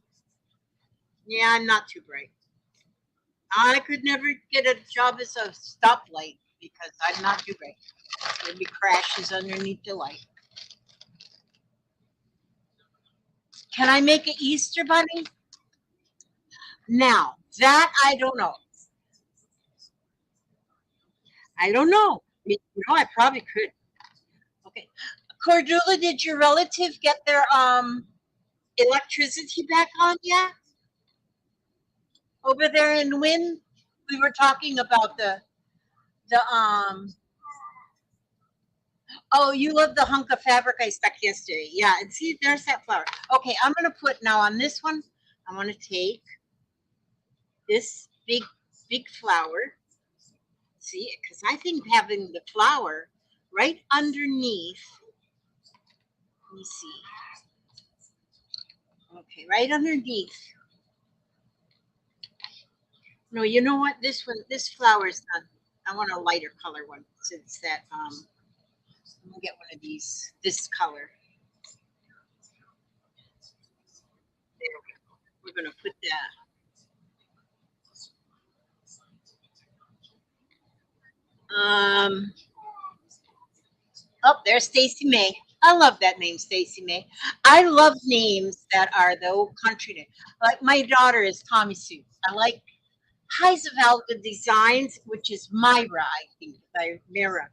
Yeah, I'm not too bright. I could never get a job as a stoplight because I'm not too bright. Maybe crashes underneath the light. Can I make an Easter bunny? Now, that I don't know. I don't know. I probably could. Okay. Cordula, did your relative get their electricity back on yet? Over there in Wynn? We were talking about the oh, you love the hunk of fabric I stuck yesterday. Yeah, and see, there's that flower. Okay, I'm gonna put now on this one, I'm gonna take this big flower. See, because I think having the flower right underneath, let me see. Okay, right underneath. No, you know what? This flower is not. I want a lighter color one since that. I'm gonna get one of these. This color. There we go. We're gonna put that. Oh, there's Stacy May. I love that name, Stacy May. I love names that are the old country name. Like my daughter is Tommy Sue. I like Heisevalga Designs, which is Myra, I think. By Myra.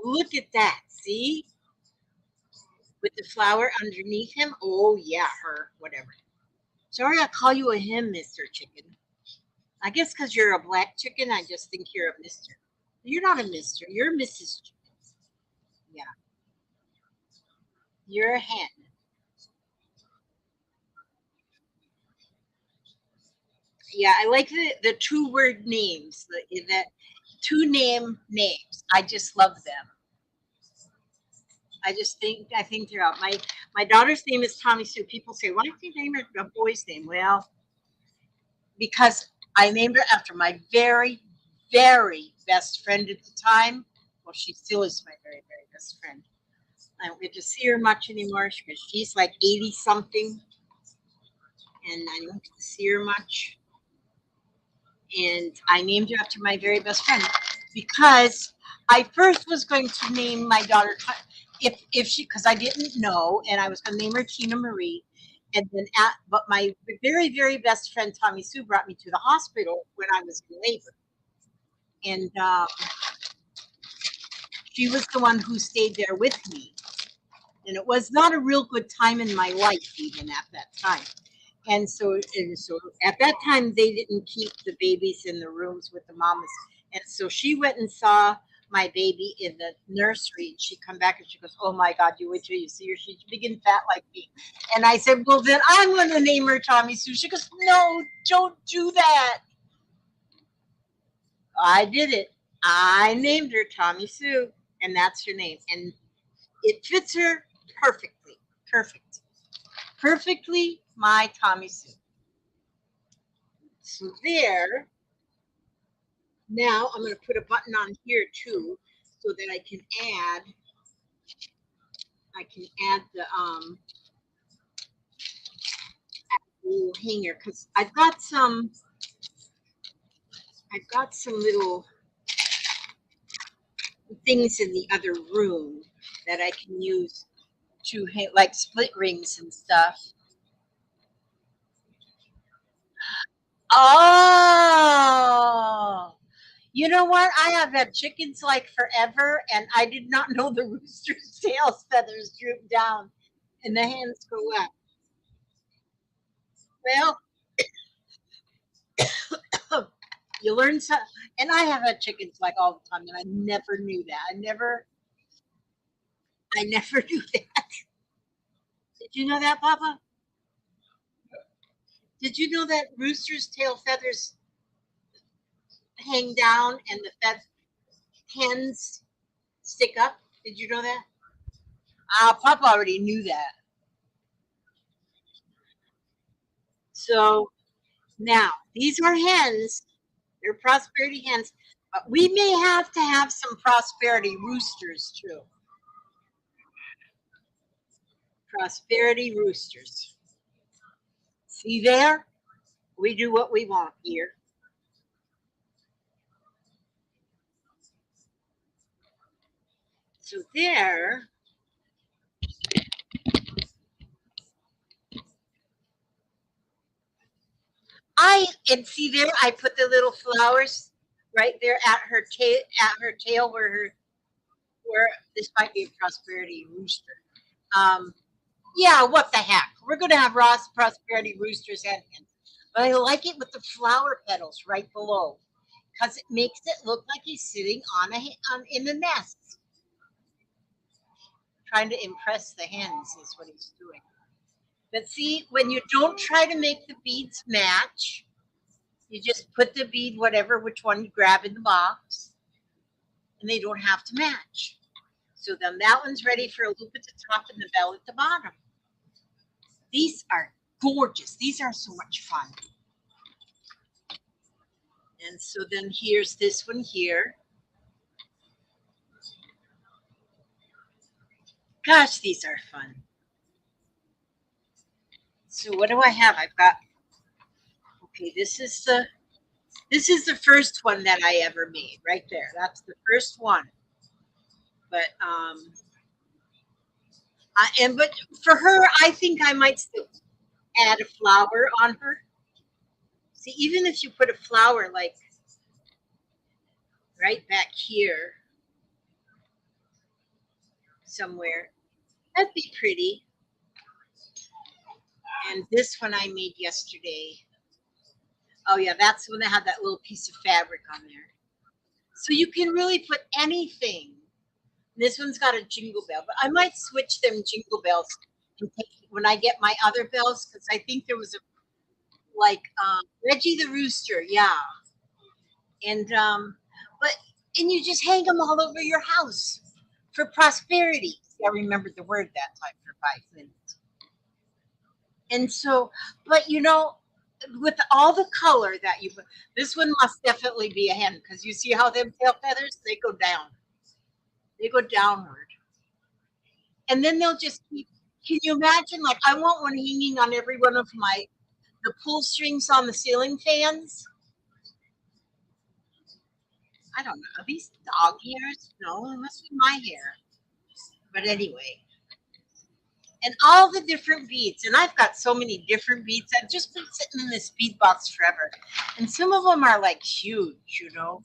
Look at that. See? With the flower underneath him. Oh, yeah, her, whatever. Sorry, I call you a him, Mr. Chicken. I guess because you're a black chicken, I just think you're a Mr. You're not a Mr. You're Mrs. Chicken. Yeah, you're a hen. Yeah, I like the two-word names, that two names. I just love them. I think they're out. My daughter's name is Tommy Sue. People say, why don't you name her a boy's name? Well, because I named her after my very, very best friend at the time. Well, she still is my very, very best friend. I don't get to see her much anymore because she's like 80 something, and I don't get to see her much. And I named her after my very best friend because I first was going to name my daughter if she because I didn't know, and I was going to name her Tina Marie. And then, but my very best friend Tommy Sue brought me to the hospital when I was in labor, and she was the one who stayed there with me. And it was not a real good time in my life, even at that time. And so at that time, they didn't keep the babies in the rooms with the mamas. And so she went and saw my baby in the nursery. And she come back and she goes, "Oh my God, you wait till you see her. She's big and fat like me." And I said, "Well, then I'm going to name her Tommy Sue." She goes, "No, don't do that." I did it. I named her Tommy Sue, and that's her name. And it fits her perfectly. Perfect. Perfectly my Tommy Sue. So there. Now I'm going to put a button on here too, so that I can add the little hanger because I've got some little things in the other room that I can use to hang, like split rings and stuff. Oh, you know what? I have had chickens like forever, and I did not know the rooster's tail feathers droop down and the hens go up. Well, you learn some, and I have had chickens like all the time, and I never knew that. I never knew that. Did you know that, Papa? Did you know that rooster's tail feathers hang down and the hens stick up? Did you know that? Papa already knew that. So now these are hens. They're prosperity hens, but we may have to have some prosperity roosters too. Prosperity roosters. See there? We do what we want here. So there, and see there, I put the little flowers right there at her tail where this might be a prosperity rooster. Um, yeah, what the heck? We're gonna have Ross prosperity roosters and hens, but I like it with the flower petals right below because it makes it look like he's sitting in a nest, trying to impress the hens is what he's doing. But see, when you don't try to make the beads match, you just put the bead, whatever, which one you grab in the box, and they don't have to match. So then that one's ready for a loop at the top and the bell at the bottom. These are gorgeous. These are so much fun. And so then here's this one here. Gosh, these are fun. So what do I have? I've got, okay, this is the first one that I ever made right there. That's the first one. But but for her, I think I might still add a flower on her. See, even if you put a flower like right back here somewhere, that'd be pretty. And this one I made yesterday. Oh yeah, that's the one that had that little piece of fabric on there. So you can really put anything. This one's got a jingle bell, but I might switch them jingle bells and take, when I get my other bells because I think there was a like Reggie the Rooster, yeah, and but and you just hang them all over your house for prosperity. See, I remembered the word that time for 5 minutes. And so, but with all the color that you put, this one must definitely be a hen because you see how them tail feathers they go down, they go downward, and then they'll just keep. Can you imagine? Like I want one hanging on every one of my the pull strings on the ceiling fans. I don't know. Are these dog hairs? No, it must be my hair. But anyway, and all the different beads. And I've got so many different beads. I've just been sitting in this bead box forever. And some of them are like huge, you know.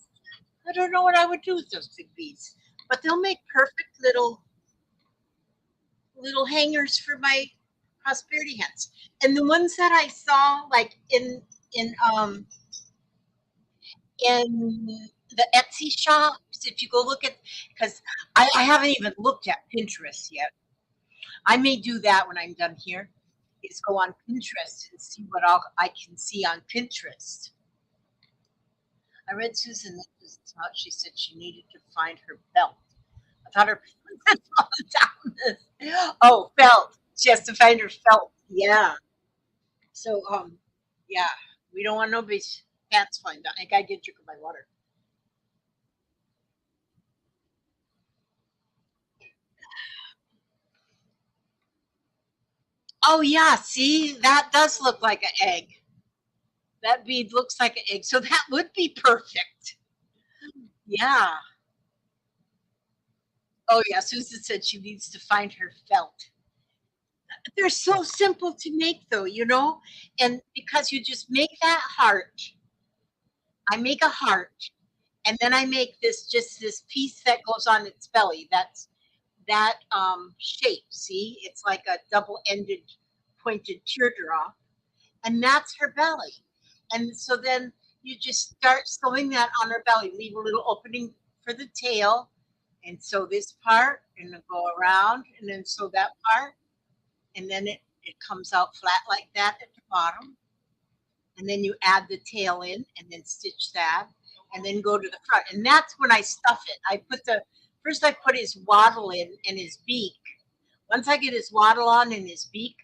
I don't know what I would do with those big beads, but they'll make perfect little hangers for my prosperity hens. And the ones that I saw like in in the Etsy shops, if you go look at, because I haven't even looked at Pinterest yet. I may do that when I'm done here. Is go on Pinterest and see what all I can see on Pinterest. I read Susan thought she said she needed to find her belt. I thought her down this. Oh, felt. She has to find her felt. Yeah. So yeah, we don't want nobody's pants flying down. I gotta get a drink of my water. Oh yeah, see, that does look like an egg. That bead looks like an egg, so that would be perfect. Yeah. Oh yeah, Susan said she needs to find her felt. They're so simple to make though, you know? And because you just make that heart, I make a heart, and then I make this piece that goes on its belly. That's that shape. See, it's like a double-ended pointed teardrop, and that's her belly. And so then you just start sewing that on her belly. Leave a little opening for the tail, and sew this part, and then go around, and then sew that part, and then it comes out flat like that at the bottom, and then you add the tail in, and then stitch that, and then go to the front, and that's when I stuff it. I put the first I put his wattle in and his beak. Once I get his wattle on and his beak,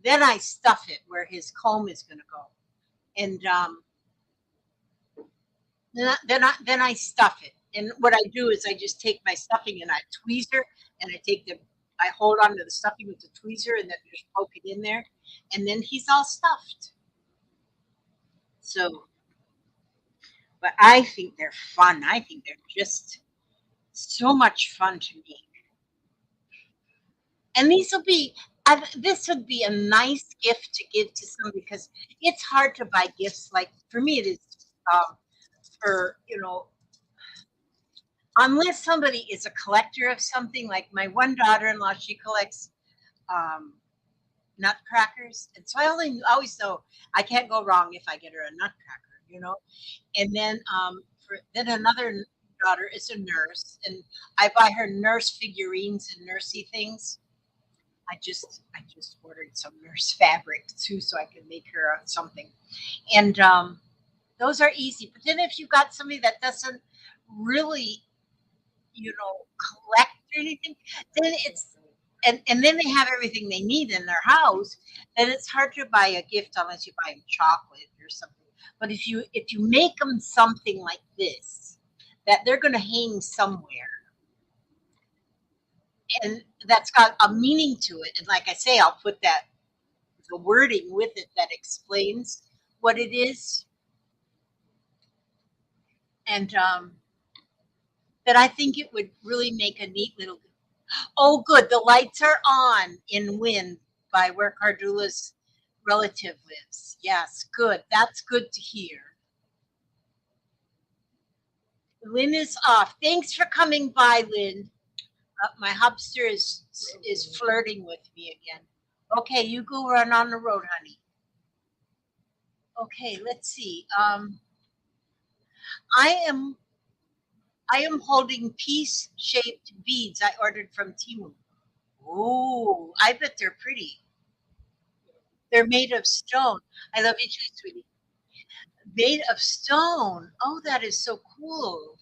then I stuff it where his comb is going to go, and then I stuff it. And what I do is I just take my stuffing and I tweezer, and I hold on to the stuffing with the tweezer, and then just poke it in there, and then he's all stuffed. So, but I think they're fun. I think they're just so much fun to make. And this would be a nice gift to give to somebody, because it's hard to buy gifts. Like for me, it is for unless somebody is a collector of something. Like my one daughter-in-law, she collects um, nutcrackers, and so I always know I can't go wrong if I get her a nutcracker. And then then another daughter is a nurse, and I buy her nurse figurines and nursey things. I just ordered some nurse fabric too, so I can make her something. And those are easy. But then if you've got somebody that doesn't really, collect or anything, then it's and then they have everything they need in their house. Then it's hard to buy a gift unless you buy them chocolate or something. But if you make them something like this that they're going to hang somewhere, and that's got a meaning to it, and like I say, I'll put that the wording with it that explains what it is, and that I think it would really make a neat little. Oh, good. The lights are on in Wind by where Cardula's relative lives. Yes, good. That's good to hear. Lynn is off. Thanks for coming by, Lynn. My hubster is flirting with me again. Okay, you go run on the road, honey. Okay, let's see. I am I am holding piece-shaped beads I ordered from Timu. Oh, I bet they're pretty. They're made of stone. I love you too, sweetie. Made of stone. Oh, that is so cool.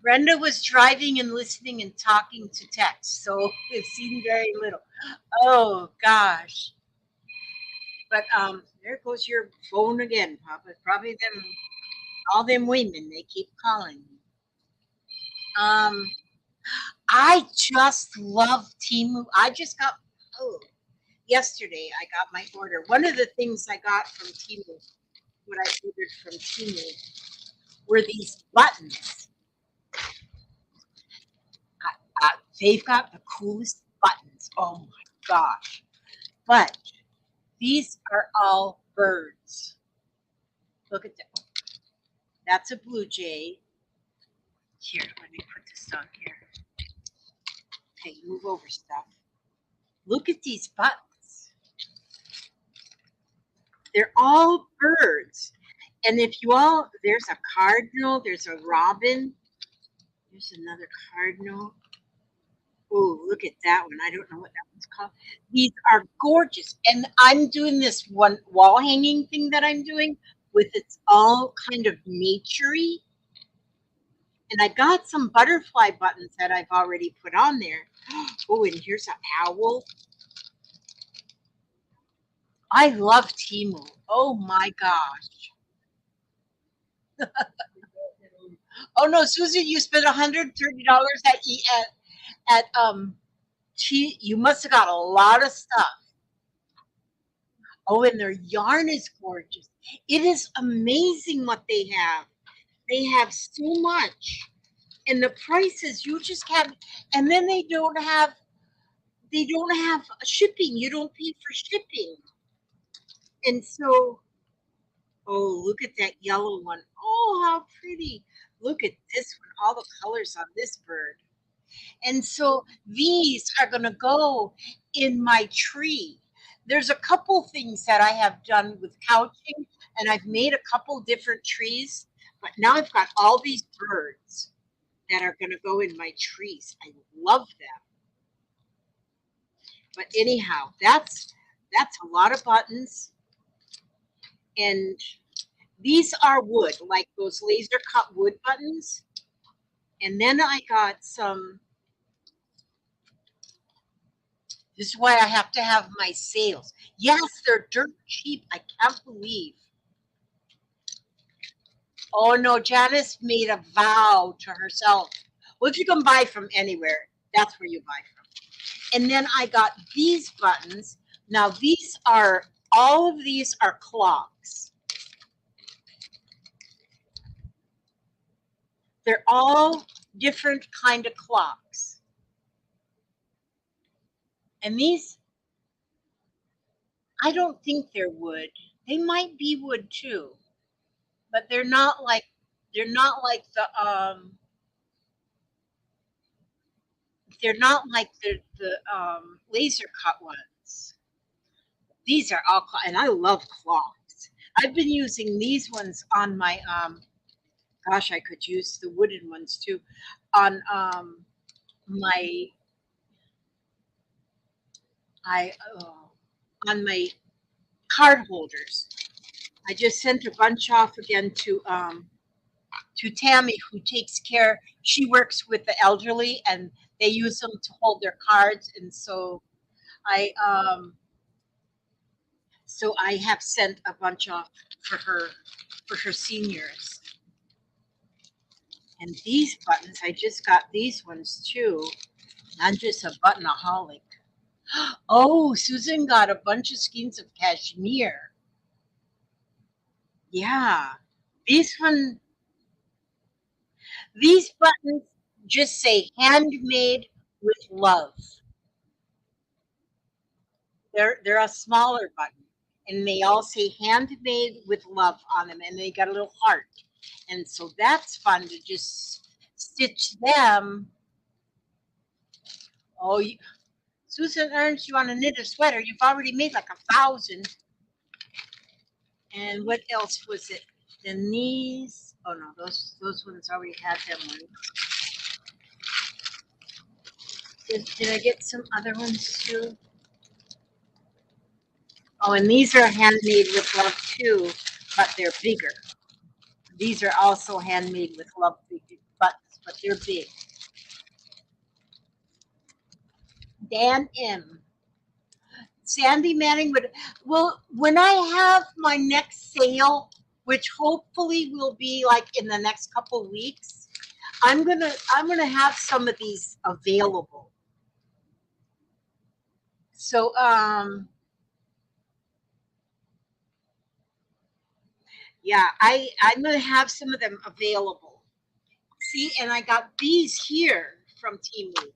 Brenda was driving and listening and talking to text, so it seemed very little. Oh gosh. But there goes your phone again, Papa. Probably them all them women, they keep calling me. Um I just love Timu. I just got oh yesterday I got my order. One of the things I got from Timu. what I ordered from Temu were these buttons. They've got the coolest buttons. Oh my gosh. But these are all birds. Look at that. That's a blue jay. Here, let me put this on here. Okay, move over stuff. Look at these buttons. They're all birds. And if you all, there's a cardinal, there's a robin, there's another cardinal. Oh, look at that one. I don't know what that one's called. These are gorgeous. And I'm doing this one wall hanging thing that I'm doing with it's all kind of naturey. And I got some butterfly buttons that I've already put on there. Oh, and here's an owl. I love Temu. Oh my gosh. Oh no, Susan, you spent $130 at you must have got a lot of stuff. Oh, and their yarn is gorgeous. It is amazing what they have. They have so much. And the prices you just can't, and then they don't have shipping. You don't pay for shipping. And so, oh, look at that yellow one. Oh, how pretty. Look at this one, all the colors on this bird. And so these are going to go in my tree. There's a couple things that I have done with couching, and I've made a couple different trees, but now I've got all these birds that are going to go in my trees. I love them. But anyhow, that's a lot of buttons, and these are wood, like those laser cut wood buttons. And then I got some. This is why I have to have my sales. Yes, they're dirt cheap. I can't believe. Oh no, Janice made a vow to herself. Well, if you can buy from anywhere, that's where you buy from. And then I got these buttons. Now all of these are clocks. They're all different kind of clocks. And these, I don't think they're wood. They might be wood too, but they're not like the laser cut ones. These are all, and I love cloths. I've been using these ones on my, gosh, I could use the wooden ones too, on my, I, oh, on my card holders. I just sent a bunch off again to Tammy, who takes care. She works with the elderly, and they use them to hold their cards, and I um, so I have sent a bunch off for her seniors. And these buttons, I just got these ones too. I'm just a buttonaholic. Oh, Susan got a bunch of skeins of cashmere. Yeah, these one, these buttons just say handmade with love. They're a smaller button, and they all say handmade with love on them, and they got a little heart, and so that's fun to just stitch them. Oh, Susan Ernst, you want to knit a sweater? You've already made like 1,000. And what else was it? Then these. Oh no, those ones already had them on. Did I get some other ones too? Oh, and these are handmade with love too, but they're bigger. These are also handmade with love buttons, but they're big. Dan M. Sandy Manning would, well, when I have my next sale, which hopefully will be like in the next couple weeks, I'm gonna have some of these available. So Yeah, I'm gonna have some of them available. See, and I got these here from Timu.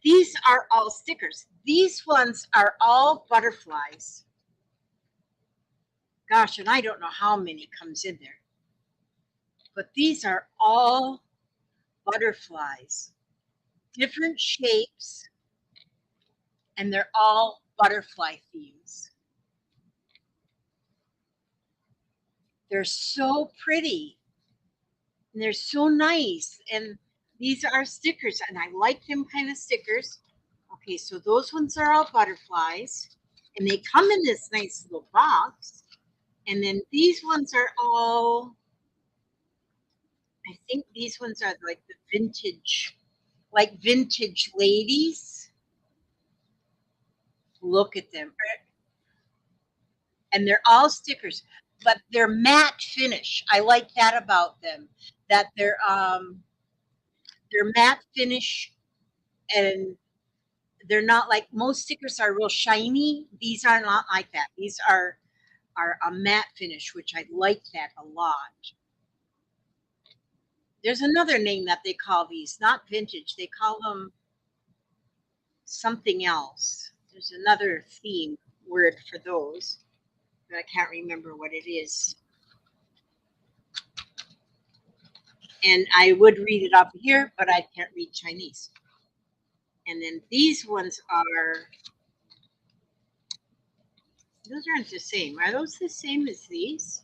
These are all stickers. These ones are all butterflies. Gosh, and I don't know how many comes in there. But these are all butterflies. Different shapes, and they're all butterfly themes. They're so pretty, and they're so nice. And these are stickers, and I like them kind of stickers. Okay, so those ones are all butterflies, and they come in this nice little box. And then these ones are all, I think these ones are like the vintage, like vintage ladies. Look at them. And they're all stickers, but they're matte finish. I like that about them, that they're matte finish, and they're not like most stickers are real shiny. These are not like that. These are a matte finish, which I like that a lot. There's another name that they call these, not vintage. They call them something else. There's another theme word for those, but I can't remember what it is. And I would read it up here, but I can't read Chinese. And then these ones are, those aren't the same. Are those the same as these?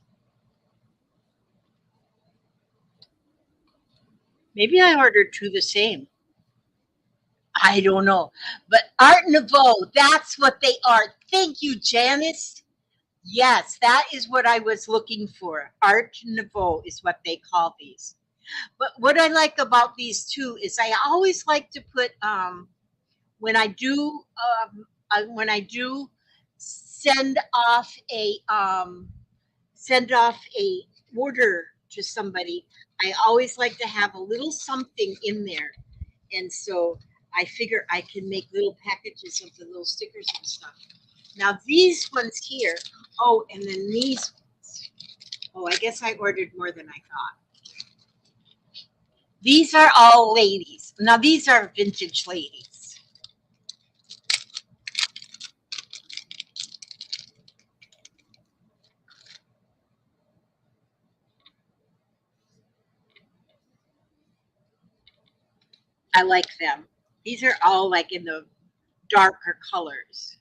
Maybe I ordered two the same. I don't know. But Art Nouveau, that's what they are. Thank you, Janice. Yes, that is what I was looking for. Art Nouveau is what they call these. But what I like about these two is I always like to put when I do when I do send off a send off a order to somebody, I always like to have a little something in there, and so I figure I can make little packages of the little stickers and stuff. Now these ones here, oh, and then these. Oh, I guess I ordered more than I thought. These are all ladies. Now these are vintage ladies. I like them. These are all like in the darker colors.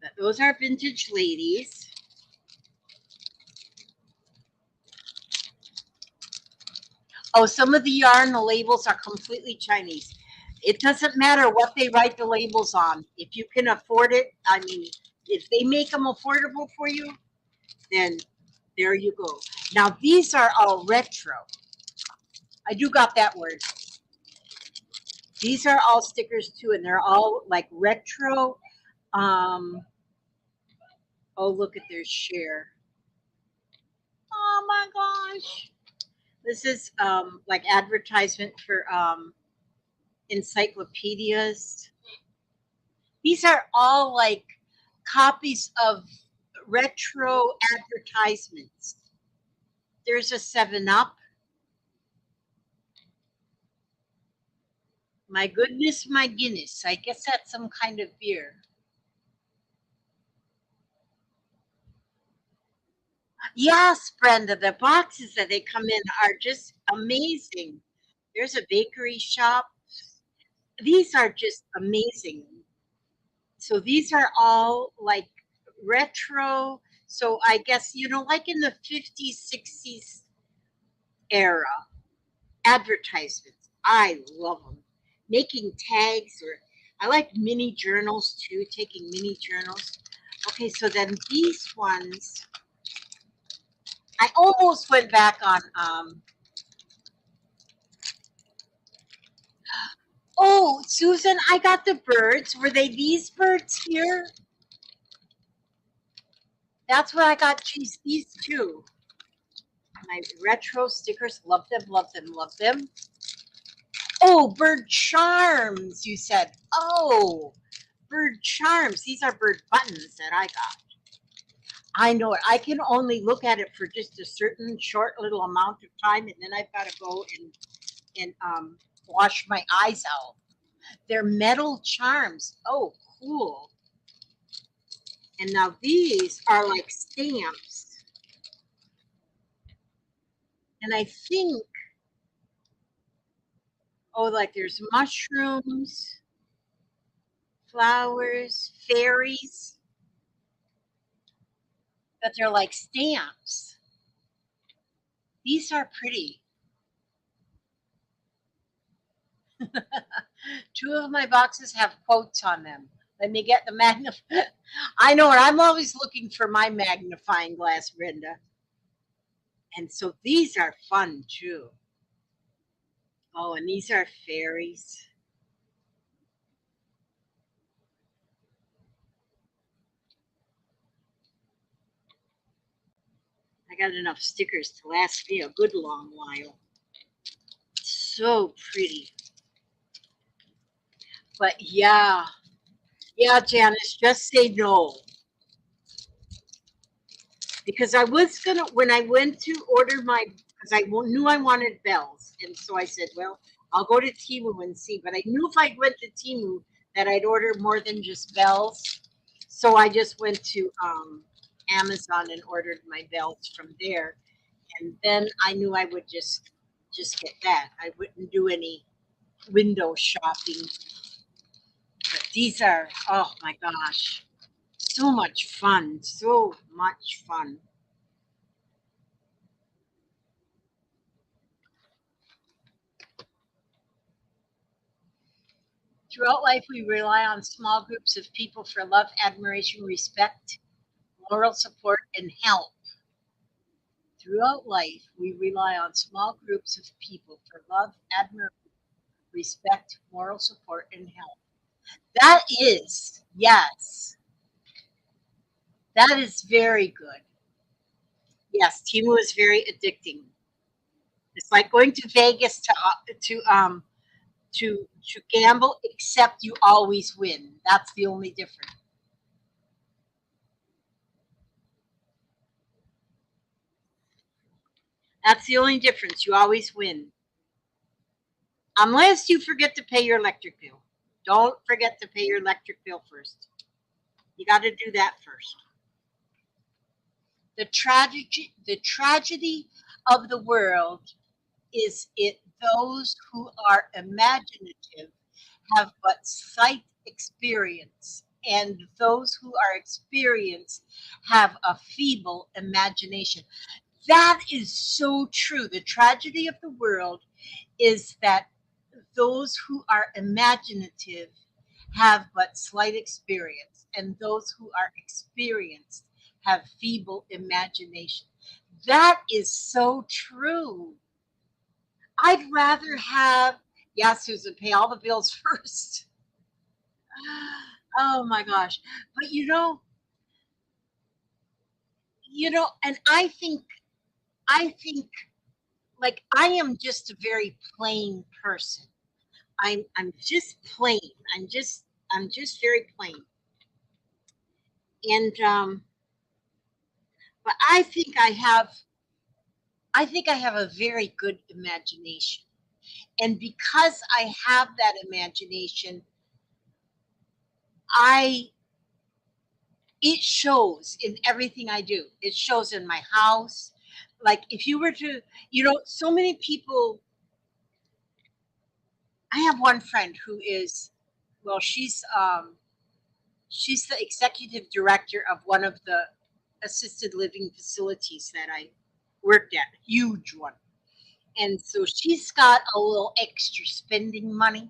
But those are vintage ladies. Oh, some of the yarn, the labels are completely Chinese. It doesn't matter what they write the labels on. If you can afford it, I mean, if they make them affordable for you, then there you go. Now these are all retro. I do got that word. These are all stickers too, and they're all like retro. Um, oh, look at their share. Oh my gosh. This is like advertisement for encyclopedias. These are all like copies of retro advertisements. There's a 7 Up. My goodness, my Guinness. I guess that's some kind of beer. Yes, Brenda, the boxes that they come in are just amazing. There's a bakery shop. These are just amazing. So these are all like retro. So I guess, like in the 50s, 60s era, advertisements. I love them. Making tags, or I like mini journals too, taking mini journals. Okay, so then these ones, I almost went back on. Oh, Susan, I got the birds. Were they these birds here? That's what I got. Geez, these two. My retro stickers. Love them, love them, love them. Oh, bird charms, you said. Oh, bird charms. These are bird buttons that I got. I know it. I can only look at it for just a certain short little amount of time, and then I've got to go and wash my eyes out. They're metal charms. Oh, cool. And now these are like stamps. And I think, oh, like there's mushrooms, flowers, fairies, but they're like stamps. These are pretty. Two of my boxes have quotes on them. Let me get the I know it. I'm always looking for my magnifying glass, Brenda. And so these are fun too. Oh, and these are fairies. I got enough stickers to last me a good long while. So pretty. But yeah, yeah, Janice, just say no. Because I was gonna when I went to order my because I knew I wanted bells, and so I said, well, I'll go to Timu and see. But I knew if I went to Timu that I'd order more than just bells, so I just went to Amazon and ordered my bells from there, and then I knew I would just get that. I wouldn't do any window shopping. But these are oh my gosh, so much fun, so much fun. Throughout life, we rely on small groups of people for love, admiration, respect, moral support, and help. Throughout life, we rely on small groups of people for love, admiration, respect, moral support, and help. That is, yes, that is very good. Yes, Timu is very addicting. It's like going to Vegas to gamble, except you always win. That's the only difference. That's the only difference. You always win. Unless you forget to pay your electric bill. Don't forget to pay your electric bill first. You got to do that first. The tragedy of the world is it those who are imaginative have but slight experience, and those who are experienced have a feeble imagination. That is so true. The tragedy of the world is that those who are imaginative have but slight experience, and those who are experienced have feeble imagination. That is so true. I'd rather have, yeah, Susan, pay all the bills first. Oh my gosh. But and I think like I am just a very plain person. I'm just plain. I'm just very plain. And but I think I have a very good imagination. And because I have that imagination, I it shows in everything I do. It shows in my house. Like if you were to, so many people. I have one friend who is, well, she's the executive director of one of the assisted living facilities that I worked at, huge one. And so she's got a little extra spending money,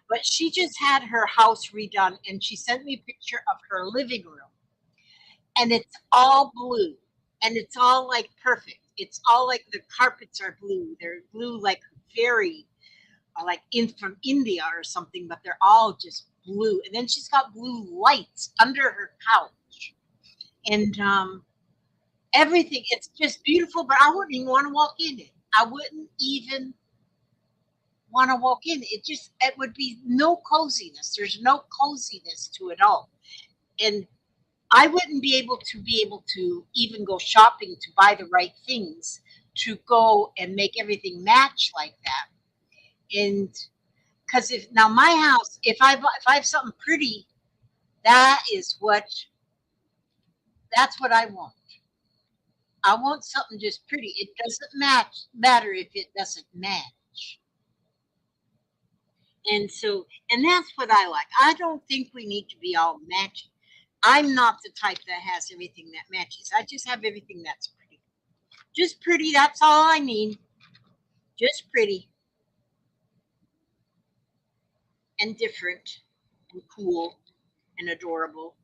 but she just had her house redone and she sent me a picture of her living room, and it's all blue, and it's all like perfect. It's all like the carpets are blue. They're blue like very like in from India or something, but they're all just blue. And then she's got blue lights under her couch, and everything. It's just beautiful. But I wouldn't even want to walk in it. I wouldn't even want to walk in. It would be no coziness. There's no coziness to it all. And I wouldn't be able to even go shopping to buy the right things to go and make everything match like that. And because if now my house, if I have something pretty, that is what that's what I want. I want something just pretty. It doesn't matter if it doesn't match. And so, and that's what I like. I don't think we need to be all matching. I'm not the type that has everything that matches. I just have everything that's pretty. Just pretty, that's all I need. Just pretty and different and cool and adorable.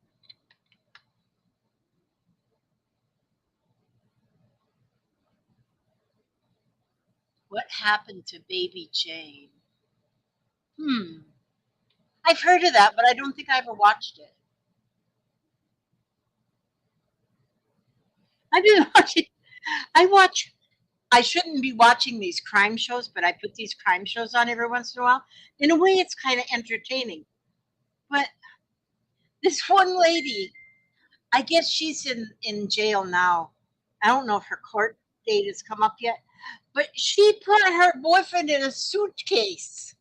What happened to Baby Jane? Hmm. I've heard of that, but I don't think I ever watched it. I didn't watch it. I watch I shouldn't be watching these crime shows, but I put these crime shows on every once in a while. In a way, it's kind of entertaining. But this one lady, I guess she's in jail now. I don't know if her court date has come up yet, but she put her boyfriend in a suitcase.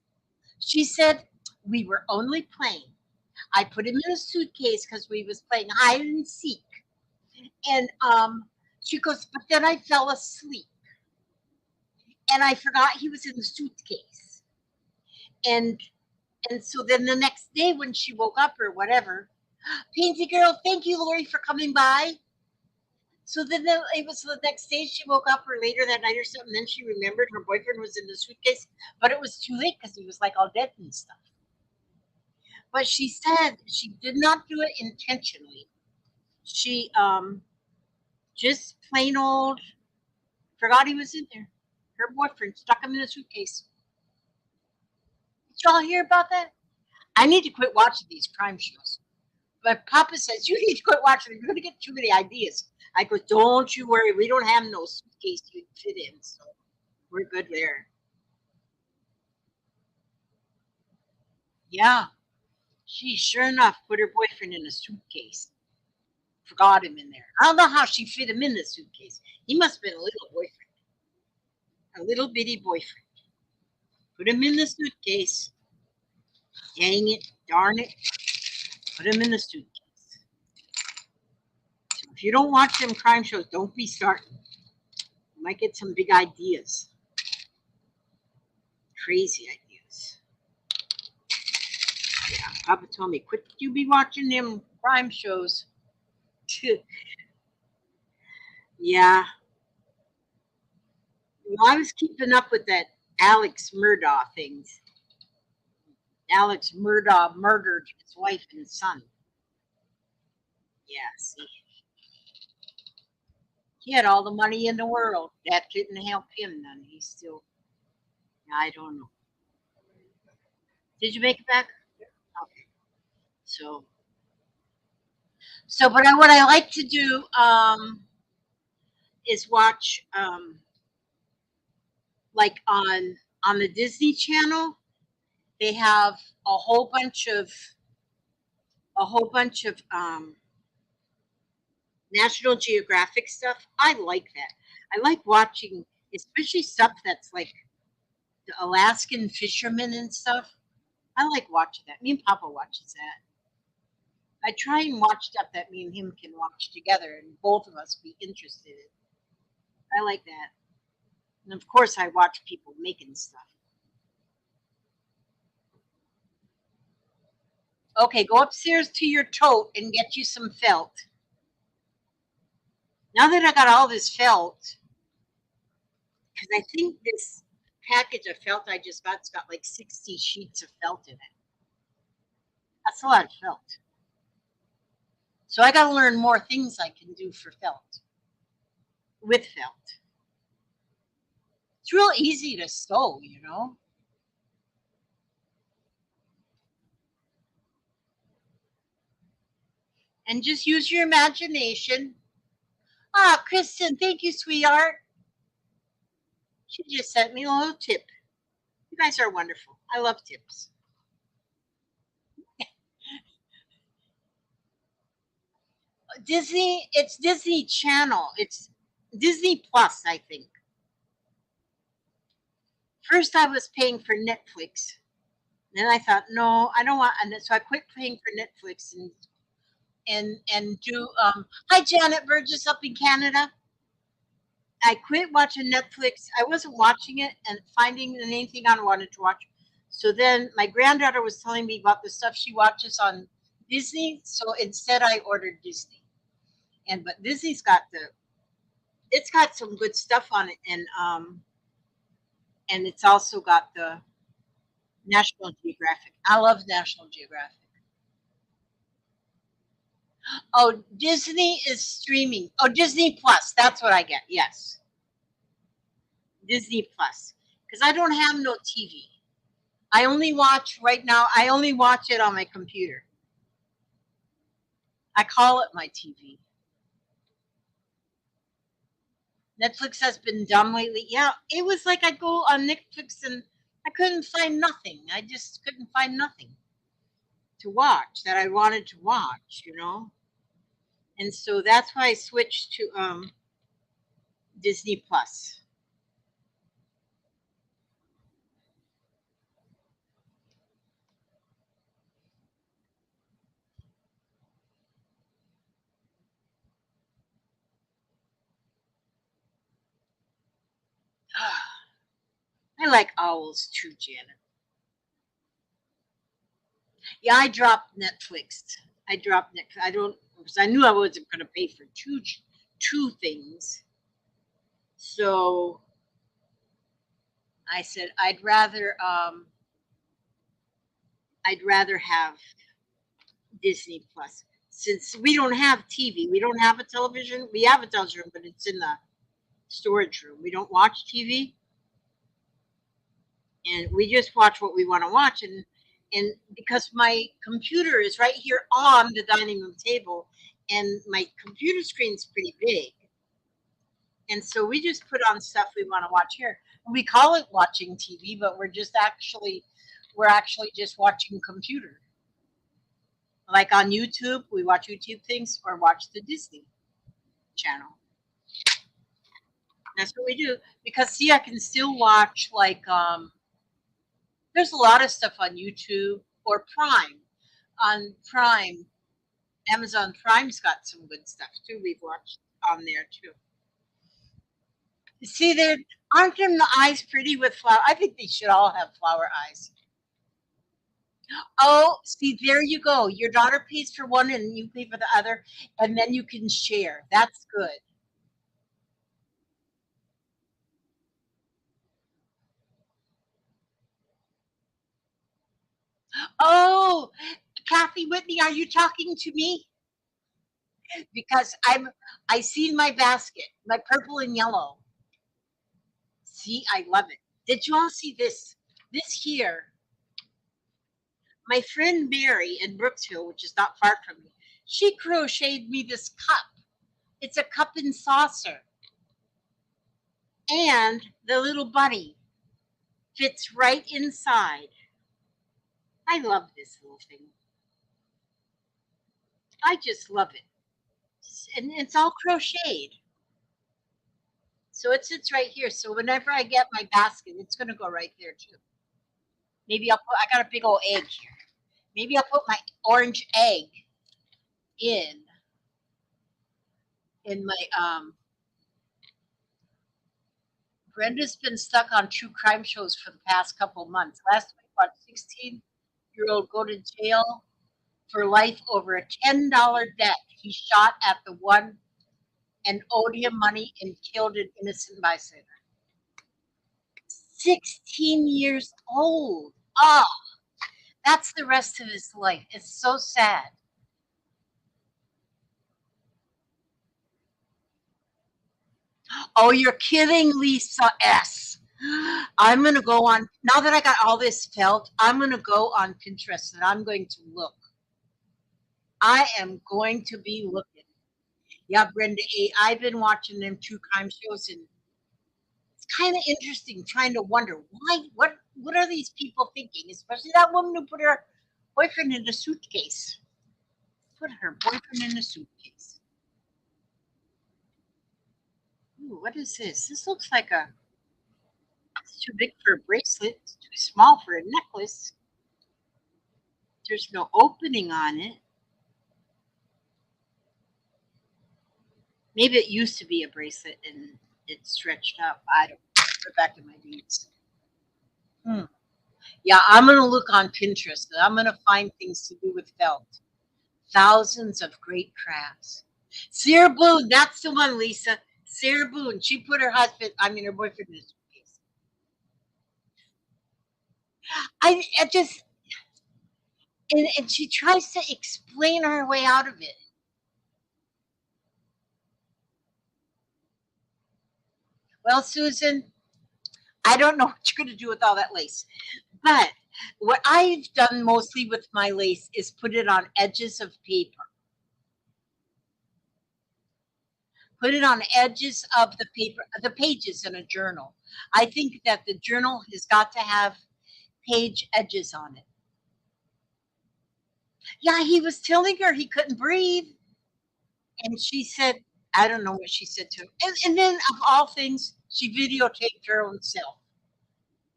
She said, we were only playing. I put him in a suitcase because we was playing hide and seek. And she goes, but then I fell asleep and I forgot he was in the suitcase. And And so then the next day when she woke up or whatever, Pansy girl, thank you, Lori, for coming by. So then it was the next day she woke up or later that night or something. Then she remembered her boyfriend was in the suitcase, but it was too late because he was like all dead and stuff. But she said she did not do it intentionally. She just plain old forgot he was in there. Her boyfriend stuck him in a suitcase. Did y'all hear about that? I need to quit watching these crime shows. But Papa says, you need to quit watching. You're going to get too many ideas. I go, don't you worry. We don't have no suitcase you fit in. So we're good there. Yeah. She sure enough put her boyfriend in a suitcase. Forgot him in there. I don't know how she fit him in the suitcase. He must have been a little boyfriend, a little bitty boyfriend. Put him in the suitcase. Dang it. Darn it. Put him in the suitcase. So if you don't watch them crime shows, don't be starting. You might get some big ideas. Crazy ideas. Yeah, Papa told me, quit you be watching them crime shows. Yeah. Well, I was keeping up with that Alex Murdaugh things. Alex Murdaugh murdered his wife and son. Yeah, see. He had all the money in the world. That didn't help him none. He's still, I don't know. Did you make it back? Okay. So, but what I like to do is watch like on the Disney Channel. They have a whole bunch of a whole bunch of National Geographic stuff. I like that. I like watching, especially stuff that's like the Alaskan fishermen and stuff. I like watching that. Me and Papa watches that. I try and watch stuff that me and him can watch together, and both of us be interested in. I like that. And of course, I watch people making stuff. Okay, go upstairs to your tote and get you some felt. Now that I got all this felt, because I think this package of felt I just got's got like 60 sheets of felt in it. That's a lot of felt. So I got to learn more things I can do for felt with felt. It's real easy to sew, you know. And just use your imagination. Ah, Kristen, thank you, sweetheart. She just sent me a little tip. You guys are wonderful. I love tips. Disney. It's Disney Channel. It's Disney Plus, I think. First, I was paying for Netflix. Then I thought, no, I don't want. And so I quit paying for Netflix and do. Hi, Janet Burgess up in Canada. I quit watching Netflix. I wasn't watching it and finding anything I wanted to watch. So then my granddaughter was telling me about the stuff she watches on Disney. So instead, I ordered Disney. But Disney's got it's got some good stuff on it, and it's also got the National Geographic. I love National Geographic. Oh, Disney is streaming. Oh, Disney Plus. That's what I get. Yes, Disney Plus. Because I don't have no TV. I only watch right now. I only watch it on my computer. I call it my TV. Netflix has been dumb lately. Yeah, it was like I go on Netflix and I couldn't find nothing. I just couldn't find nothing to watch that I wanted to watch. And so that's why I switched to Disney Plus. I like owls too, Janet. Yeah, I dropped Netflix. I dropped Netflix. I don't because I knew I wasn't going to pay for two things. So I said I'd rather have Disney Plus. Since we don't have TV, we don't have a television. We have a television, but it's in the storage room. We don't watch TV, and we just watch what we want to watch. And because my computer is right here on the dining room table, and my computer screen's pretty big, and so we just put on stuff we want to watch here. We call it watching TV, but we're actually just watching computer. Like on YouTube, we watch YouTube things or watch the Disney Channel. That's what we do. Because see, I can still watch like there's a lot of stuff on YouTube or Prime. On Prime, Amazon Prime's got some good stuff too. We've watched on there too. See, there aren't them the eyes pretty with flower? I think they should all have flower eyes. Oh, see, there you go. Your daughter pays for one and you pay for the other, and then you can share. That's good. Oh, Kathy Whitney, are you talking to me? Because I seen my basket, my purple and yellow. See, I love it. Did you all see this? This here, my friend Mary in Brooksville, which is not far from me, she crocheted me this cup. It's a cup and saucer, and the little bunny fits right inside. I love this little thing. I just love it, and it's all crocheted. So it sits right here. So whenever I get my basket, it's gonna go right there too. Maybe I got a big old egg here. Maybe I'll put my orange egg in in my Brenda's been stuck on true crime shows for the past couple of months. Last week, about 16-year-old go to jail for life over a $10 debt he shot at the one and owed him money and killed an innocent bystander. 16 years old. Oh, that's the rest of his life. It's so sad. Oh, you're kidding, Lisa S. I'm going to go on, now that I got all this felt, I'm going to go on Pinterest and I'm going to look. I am going to be looking. Yeah, Brenda A. I've been watching them true crime shows, and it's kind of interesting trying to wonder why, what are these people thinking? Especially that woman who put her boyfriend in a suitcase. Put her boyfriend in a suitcase. Ooh, what is this? This looks like a. It's too big for a bracelet. It's too small for a necklace. There's no opening on it. Maybe it used to be a bracelet and it stretched up. I don't know. Go back to my beads. Hmm. Yeah, I'm gonna look on Pinterest. And I'm gonna find things to do with felt. Thousands of great crafts. Sarah Boone, that's the one, Lisa. Sarah Boone. She put her husband, I mean her boyfriend in this case. I just and she tries to explain her way out of it. Well, Susan, I don't know what you're gonna do with all that lace. But what I've done mostly with my lace is put it on edges of paper. Put it on edges of the paper, the pages in a journal. I think that the journal has got to have page edges on it. Yeah, he was telling her he couldn't breathe. And she said, I don't know what she said to him. And then, of all things, she videotaped her own self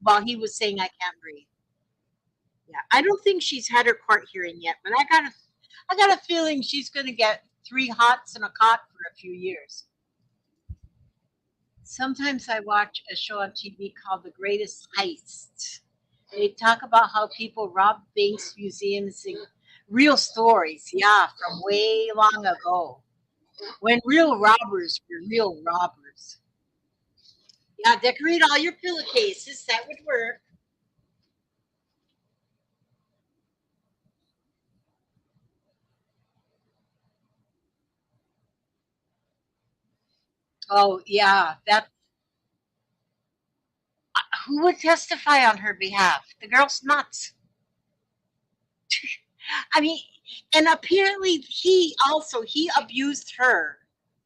while he was saying, I can't breathe. Yeah, I don't think she's had her court hearing yet, but I got a feeling she's going to get 3 hots and a cot for a few years. Sometimes I watch a show on TV called The Greatest Heists. They talk about how people rob banks, museums, and real stories, yeah, from way long ago when real robbers were real robbers. Yeah, decorate all your pillowcases. That would work. Oh, yeah, that who would testify on her behalf? The girl's nuts. I mean, and apparently he abused her.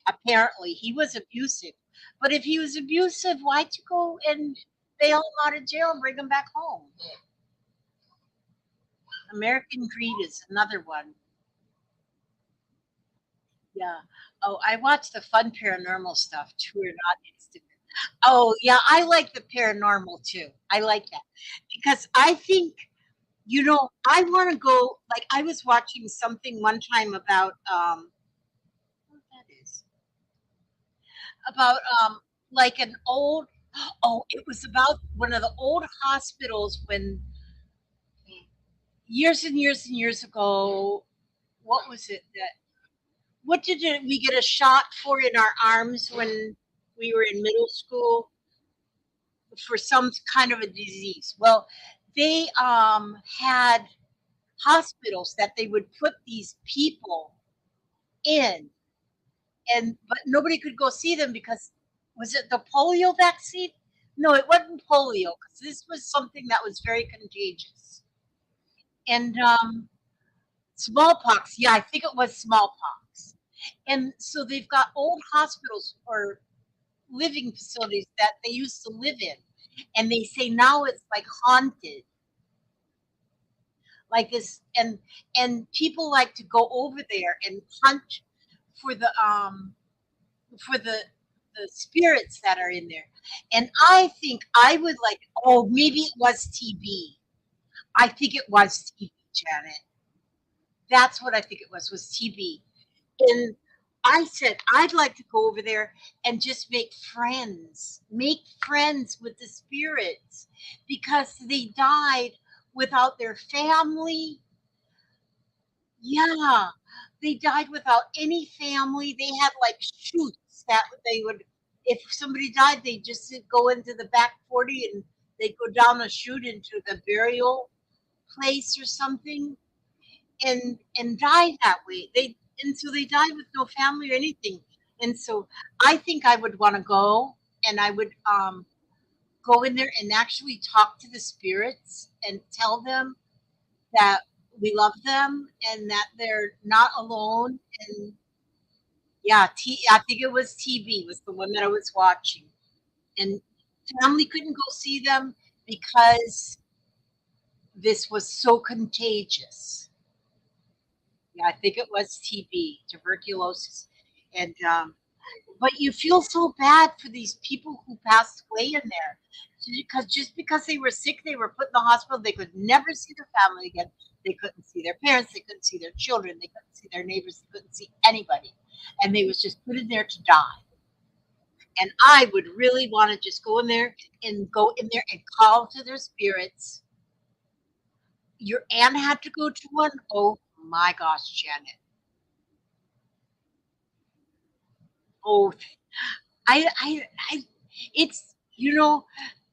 Apparently he was abusive. But if he was abusive, why'd you go and bail him out of jail and bring him back home? American Greed is another one. Yeah. Oh, I watch the fun paranormal stuff too, or not instant. Oh, yeah, I like the paranormal too. I like that because I think I want to go. Like I was watching something one time about what that is about like an old. Oh, it was about one of the old hospitals when years and years and years ago. What was it that? What did we get a shot for in our arms when we were in middle school for some kind of a disease? Well, they had hospitals that they would put these people in, and but nobody could go see them because was it the polio vaccine? No, it wasn't polio because this was something that was very contagious. And smallpox, yeah, I think it was smallpox. And so they've got old hospitals or living facilities that they used to live in, and they say now it's like haunted, like this, and people like to go over there and hunt for the spirits that are in there. And I think I would like. Oh, maybe it was TB. I think it was TB, Janet. That's what I think it was TB. And I said I'd like to go over there and just make friends with the spirits because they died without their family. Yeah, they died without any family. They had like chutes that they would, if somebody died, they just go into the back 40 and they go down a chute into the burial place or something and die that way. And so they died with no family or anything. And so I think I would want to go and I would go in there and actually talk to the spirits and tell them that we love them and that they're not alone. And yeah, I think it was TB was the one that I was watching, and family couldn't go see them because this was so contagious. Yeah, I think it was TB, tuberculosis, and But you feel so bad for these people who passed away in there. Because just because they were sick, they were put in the hospital. They could never see their family again. They couldn't see their parents. They couldn't see their children. They couldn't see their neighbors. They couldn't see anybody. And they was just put in there to die. And I would really want to just go in there and call to their spirits. Your aunt had to go to one. Oh my gosh, Janet. Oh, I, it's,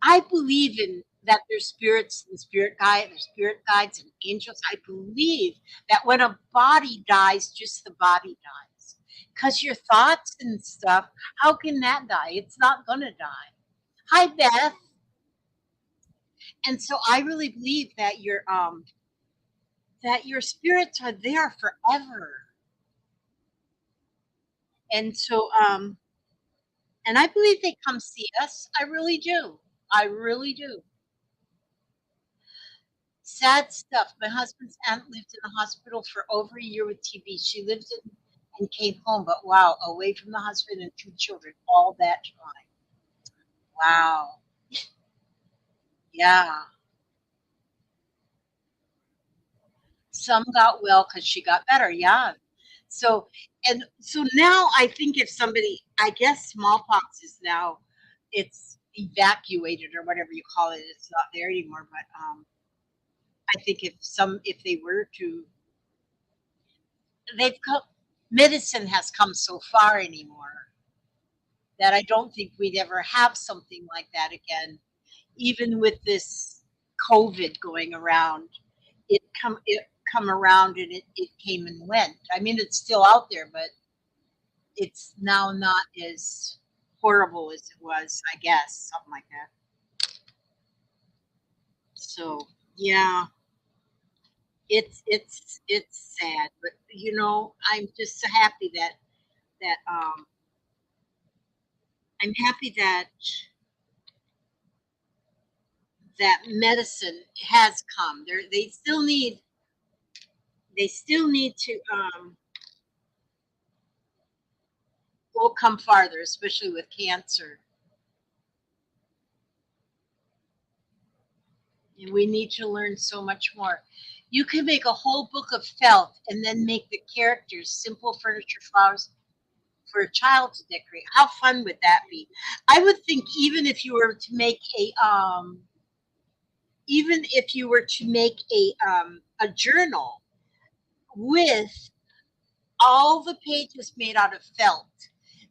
I believe in that there's spirits and there's spirit guides and angels. I believe that when a body dies, just the body dies. Because your thoughts and stuff, how can that die? It's not gonna die. Hi, Beth. And so I really believe that your spirits are there forever. And so and I believe they come see us. I really do. I really do. Sad stuff. My husband's aunt lived in the hospital for over a year with TB. She lived in and came home, but wow, away from the husband and two children all that time. Wow. Yeah. Some got well because she got better. Yeah. So, and so now I think if somebody, I guess smallpox is now, it's evacuated or whatever you call it. It's not there anymore. But I think if they were to, they've come, medicine has come so far anymore that I don't think we'd ever have something like that again. Even with this COVID going around, it come around and it came and went. I mean, it's still out there, but it's now not as horrible as it was. I guess something like that. So yeah, it's sad, but I'm just so happy that I'm happy that medicine has come. They still need to go come farther, especially with cancer. And we need to learn so much more. You can make a whole book of felt and then make the characters simple furniture flowers for a child to decorate. How fun would that be? I would think even if you were to make a journal with all the pages made out of felt,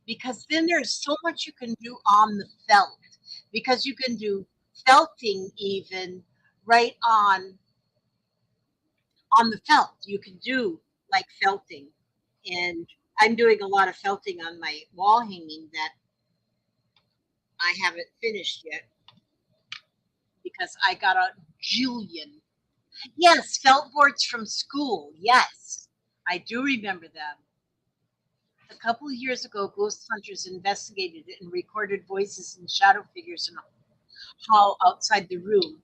because then there's so much you can do on the felt, because you can do felting even right on the felt. You can do like felting, and I'm doing a lot of felting on my wall hanging that I haven't finished yet because I got a jillion. Yes, felt boards from school. Yes, I do remember them. A couple of years ago, ghost hunters investigated it and recorded voices and shadow figures in a hall outside the room.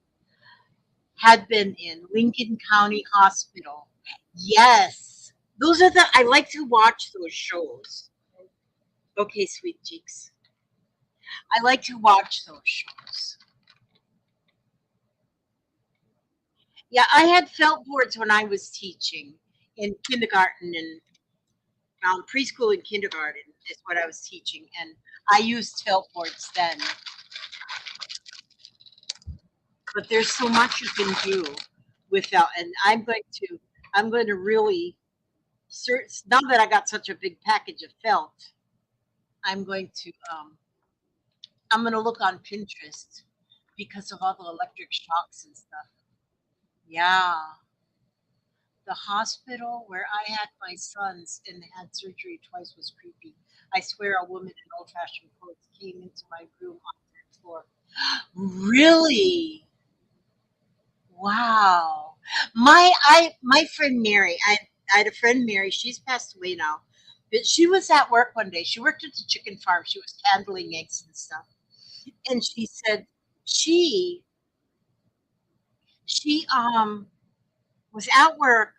Had been in Lincoln County Hospital. Yes, I like to watch those shows. Okay, sweet cheeks. I like to watch those shows. Yeah, I had felt boards when I was teaching in kindergarten and preschool and kindergarten is what I was teaching, and I used felt boards then. But there's so much you can do with felt, and I'm going to really search now that I got such a big package of felt. I'm going to I'm going to look on Pinterest because of all the electric shocks and stuff. Yeah. The hospital where I had my sons and had surgery twice was creepy. I swear a woman in old fashioned clothes came into my room on the third floor. Really? Wow. My friend Mary, I had a friend Mary, she's passed away now. But she was at work one day. She worked at the chicken farm. She was handling eggs and stuff. And she said she she was at work,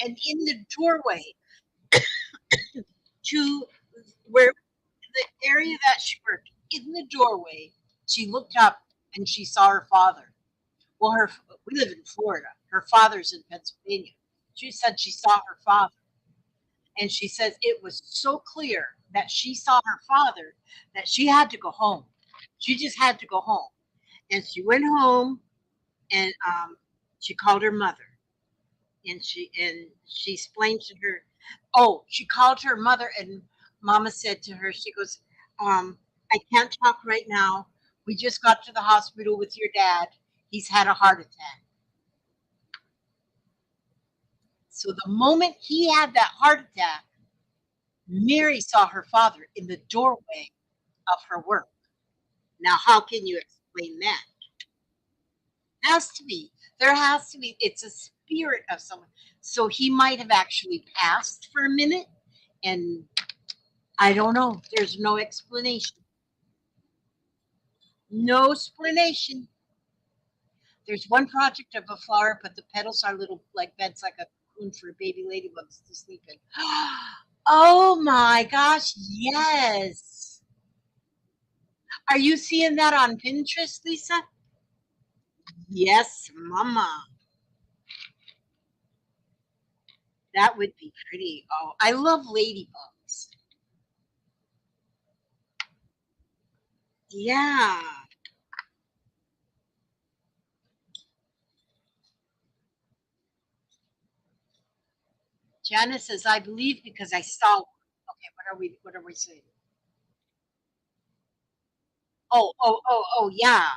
and in the doorway to where the area that she worked in the doorway, she looked up and she saw her father. Well, we live in Florida. Her father's in Pennsylvania. She said she saw her father, and she says it was so clear that she saw her father that she had to go home. She just had to go home, and she went home and she called her mother, and she explained to her. Oh, she called her mother, and Mama said to her, she goes, "I can't talk right now. We just got to the hospital with your dad. He's had a heart attack." So the moment he had that heart attack, Mary saw her father in the doorway of her work. Now, how can you explain that? Has to be. There has to be. It's a spirit of someone. So he might have actually passed for a minute, and I don't know. There's no explanation. No explanation. There's one project of a flower, but the petals are little like beds, like a cocoon for baby ladybugs to sleep in. Oh my gosh, yes. Are you seeing that on Pinterest, Lisa? Yes, mama. That would be pretty. Oh, I love ladybugs. Yeah. Janice says, I believe because I saw one. Okay, what are we saying? Oh, yeah.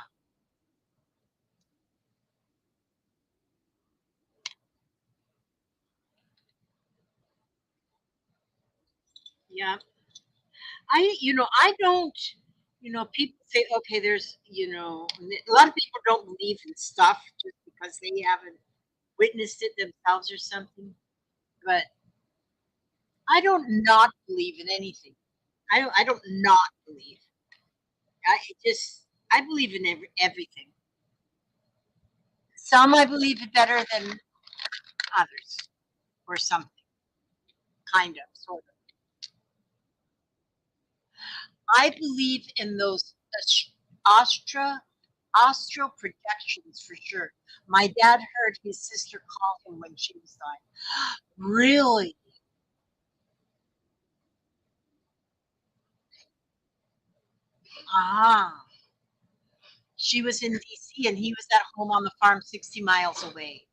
Yeah. I don't, people say, okay, a lot of people don't believe in stuff just because they haven't witnessed it themselves or something. But I don't not believe in anything. I don't not believe. I believe in everything. Some I believe it better than others, or something, kind of, sort of. I believe in those astra astral projections for sure. My dad heard his sister call him when she was dying. Really? Ah. She was in DC and he was at home on the farm 60 miles away.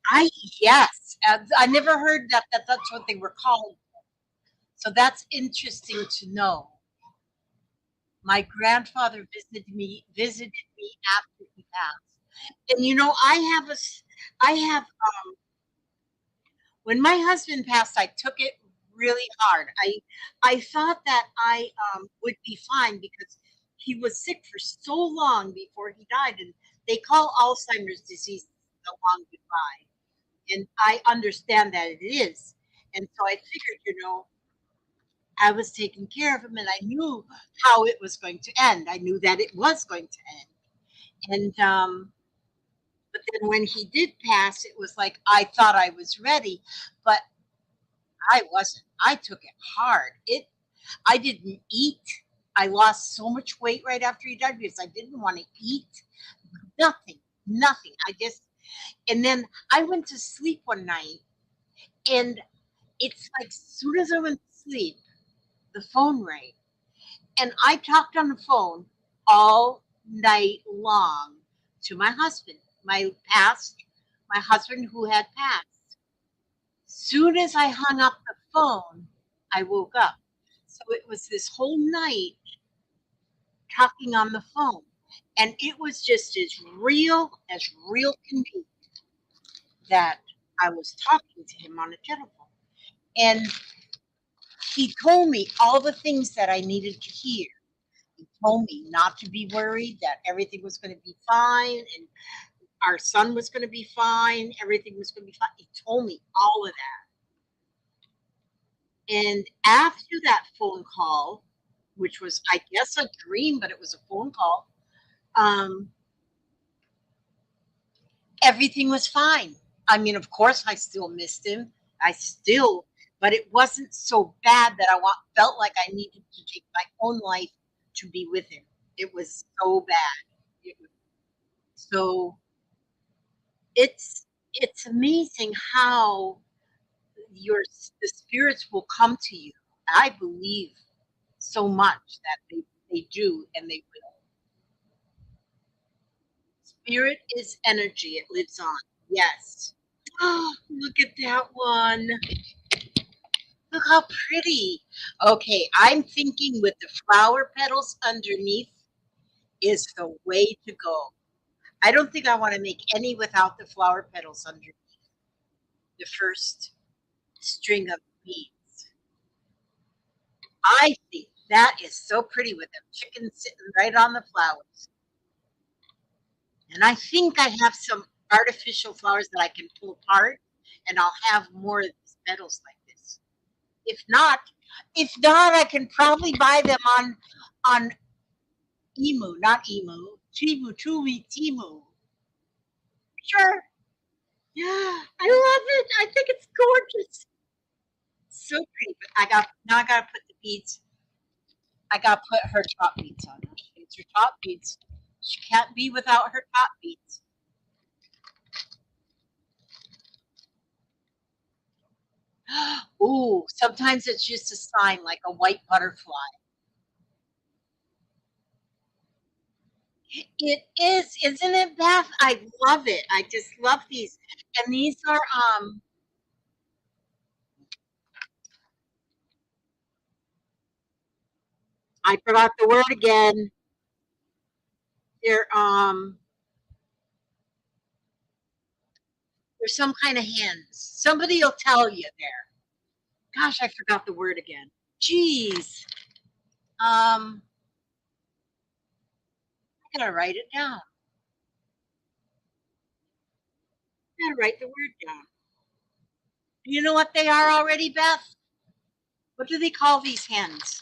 I Yes. I never heard that's what they were called. So that's interesting to know. My grandfather visited me after he passed. And I have when my husband passed, I took it really hard. I thought that I would be fine because he was sick for so long before he died, and they call Alzheimer's disease the long goodbye, and I understand that it is. And so I figured, I was taking care of him, and I knew how it was going to end. I knew that it was going to end, and but then when he did pass, it was like I thought I was ready, but I wasn't. I took it hard. I didn't eat. I lost so much weight right after he died because I didn't want to eat. Nothing. Nothing. And then I went to sleep one night, and it's like as soon as I went to sleep, the phone rang. And I talked on the phone all night long to my husband, my husband who had passed. Soon as I hung up the phone, I woke up. So it was this whole night talking on the phone. And it was just as real can be, that I was talking to him on the telephone. And he told me all the things that I needed to hear. He told me not to be worried, that everything was going to be fine, and our son was going to be fine, everything was going to be fine. He told me all of that. And after that phone call, which was, I guess, a dream, but it was a phone call, um, everything was fine. I mean, of course, I still missed him. I still, but it wasn't so bad that felt like I needed to take my own life to be with him. It was so bad. It was so it's amazing how the spirits will come to you. I believe so much that they do and they will. Spirit is energy, it lives on. Yes. Oh, look at that one. Look how pretty. Okay, I'm thinking with the flower petals underneath is the way to go. I don't think I want to make any without the flower petals underneath the first string of beads. I think that is so pretty with them chickens sitting right on the flowers. And I think I have some artificial flowers that I can pull apart, and I'll have more of these petals like this. If not, if not, I can probably buy them on Emu, not Emu, Timu, Tumi, Timu. Sure. Yeah, I love it. I think it's gorgeous. So pretty. But I gotta put the beads. I gotta put her top beads on. It's her top beads. She can't be without her top beads. Ooh, sometimes it's just a sign like a white butterfly. It is, isn't it, Beth? I love it. I just love these. And these are I forgot the word again. They're they're some kind of hens. Somebody will tell you there. Gosh, I forgot the word again. Jeez. I gotta write it down. I gotta write the word down. You know what they are already, Beth? What do they call these hens?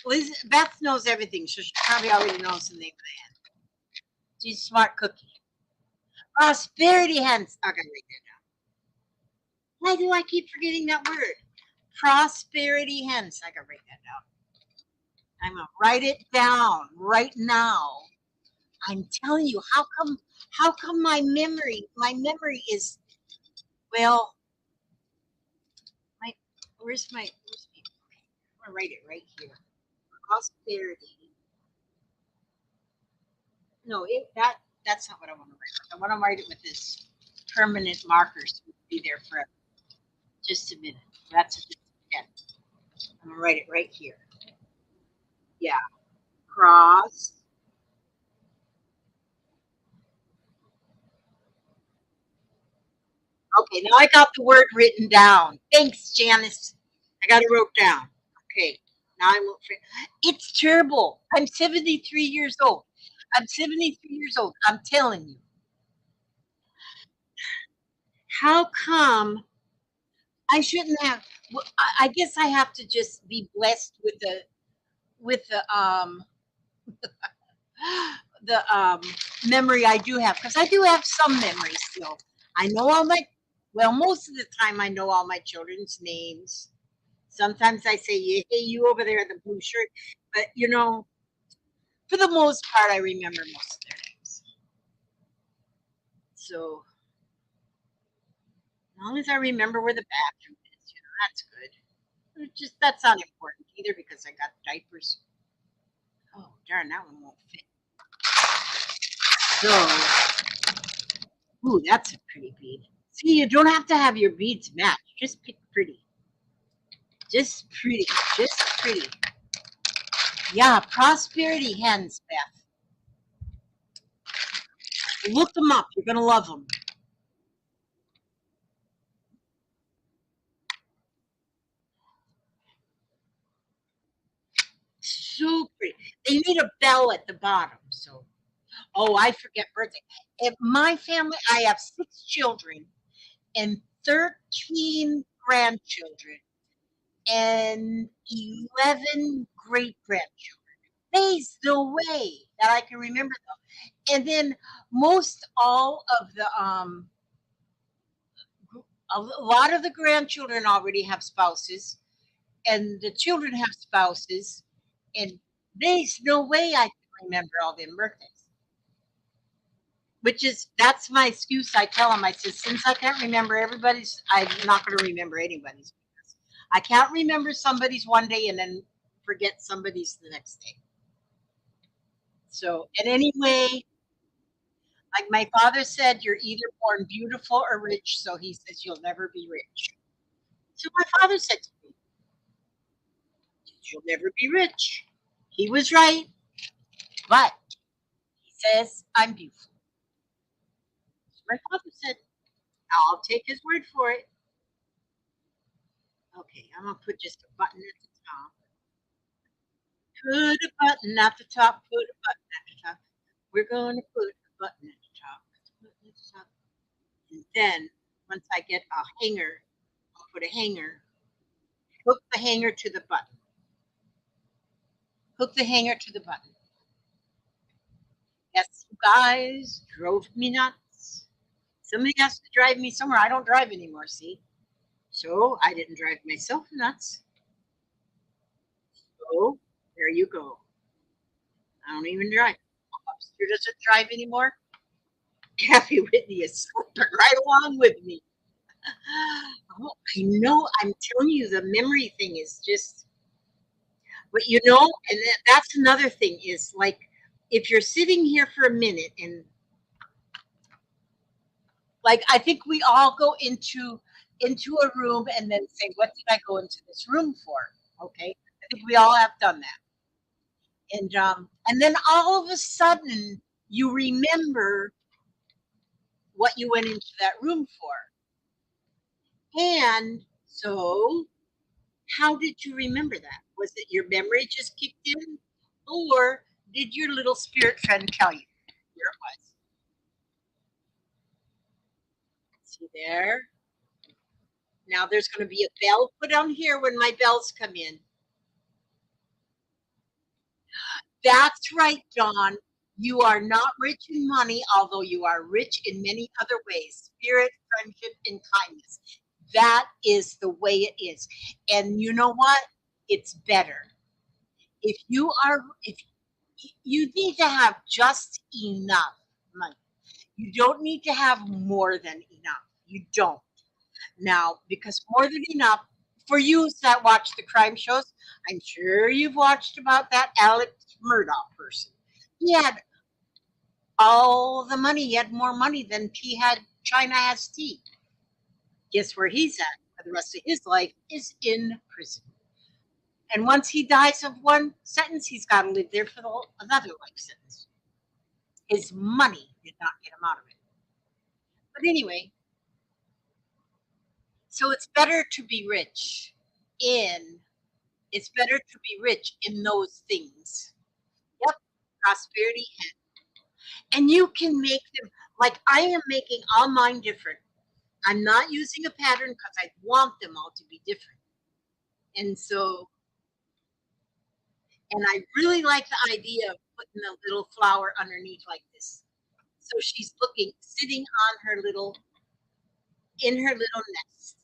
Liz, Beth knows everything, so she probably already knows the name of the hen. She's a smart cookie. Prosperity hens. I gotta write that down. Why do I keep forgetting that word? Prosperity hens. I gotta write that down. I'm gonna write it down right now. I'm telling you, how come my memory is well, my I'm gonna write it right here. Prosperity. No, that's not what I want to write. I want to write it with this permanent markers to be there forever. Just a minute. That's a pen. I'm gonna write it right here. Yeah. Cross. Okay, now I got the word written down. Thanks, Janice. I got it wrote down. Okay. Now I won't forget. It's terrible. I'm 73 years old. I'm 73 years old. I'm telling you. How come I shouldn't have? Well, I guess I have to just be blessed with the memory I do have because I do have some memory still. I know all my well, most of the time I know all my children's names. Sometimes I say, "Yeah, hey, you over there in the blue shirt," but for the most part, I remember most of their names. So as long as I remember where the bathroom is, that's good. Just that's not important either because I got diapers. Oh darn, that one won't fit. So, ooh, that's a pretty bead. See, you don't have to have your beads match. Just pick pretty. Just pretty. Just pretty. Yeah, prosperity hens, Beth. Look them up. You're gonna love them. So pretty. They need a bell at the bottom. So, oh, I forget birthday. In my family, I have 6 children and 13 grandchildren and 11 great grandchildren. There's no way that I can remember them. And then most all of the A lot of the grandchildren already have spouses, and the children have spouses, and there's no way I can remember all their birthdays. Which is that's my excuse. I tell them, I said, since I can't remember everybody's, I'm not going to remember anybody's. I can't remember somebody's one day and then forget somebody's the next day. So, and anyway, like my father said, you're either born beautiful or rich. So he says you'll never be rich. So my father said to me, you'll never be rich. He was right, but he says I'm beautiful. So my father said, I'll take his word for it. Okay, I'm gonna put just a button at the top. Put a button at the top. Put a button at the top. We're going to put a button at the top. Button at the top. And then once I get a hanger, I'll put a hanger. Hook the hanger to the button. Hook the hanger to the button. Yes, you guys drove me nuts. Somebody has to drive me somewhere. I don't drive anymore, see? So I didn't drive myself nuts. So there you go. I don't even drive. Upstairs doesn't drive anymore. Kathy Whitney is slipping right along with me. Oh, I know. I'm telling you, the memory thing is just, but and that's another thing is like, if you're sitting here for a minute and like, I think we all go into a room and then say, what did I go into this room for? Okay. I think we all have done that. And then all of a sudden you remember what you went into that room for. And so how did you remember that? Was it your memory just kicked in? Or did your little spirit friend tell you where it was? See there? Now there's going to be a bell put on here when my bells come in. That's right, John. You are not rich in money, although you are rich in many other ways spirit, friendship, and kindness. That is the way it is. And you know what? It's better. If you need to have just enough money, you don't need to have more than enough. You don't. Now, because more than enough, for you that watch the crime shows, I'm sure you've watched about that Alex Murdoch person. He had all the money. He had more money than he had China has tea. Guess where he's at for the rest of his life is in prison. And once he dies of one sentence, he's got to live there for another life sentence. His money did not get him out of it. But anyway, so in it's better to be rich in those things. Yep, prosperity and you can make them like I am making all mine different. I'm not using a pattern because I want them all to be different. And so, and I really like the idea of putting a little flower underneath like this. So she's sitting on in her little nest.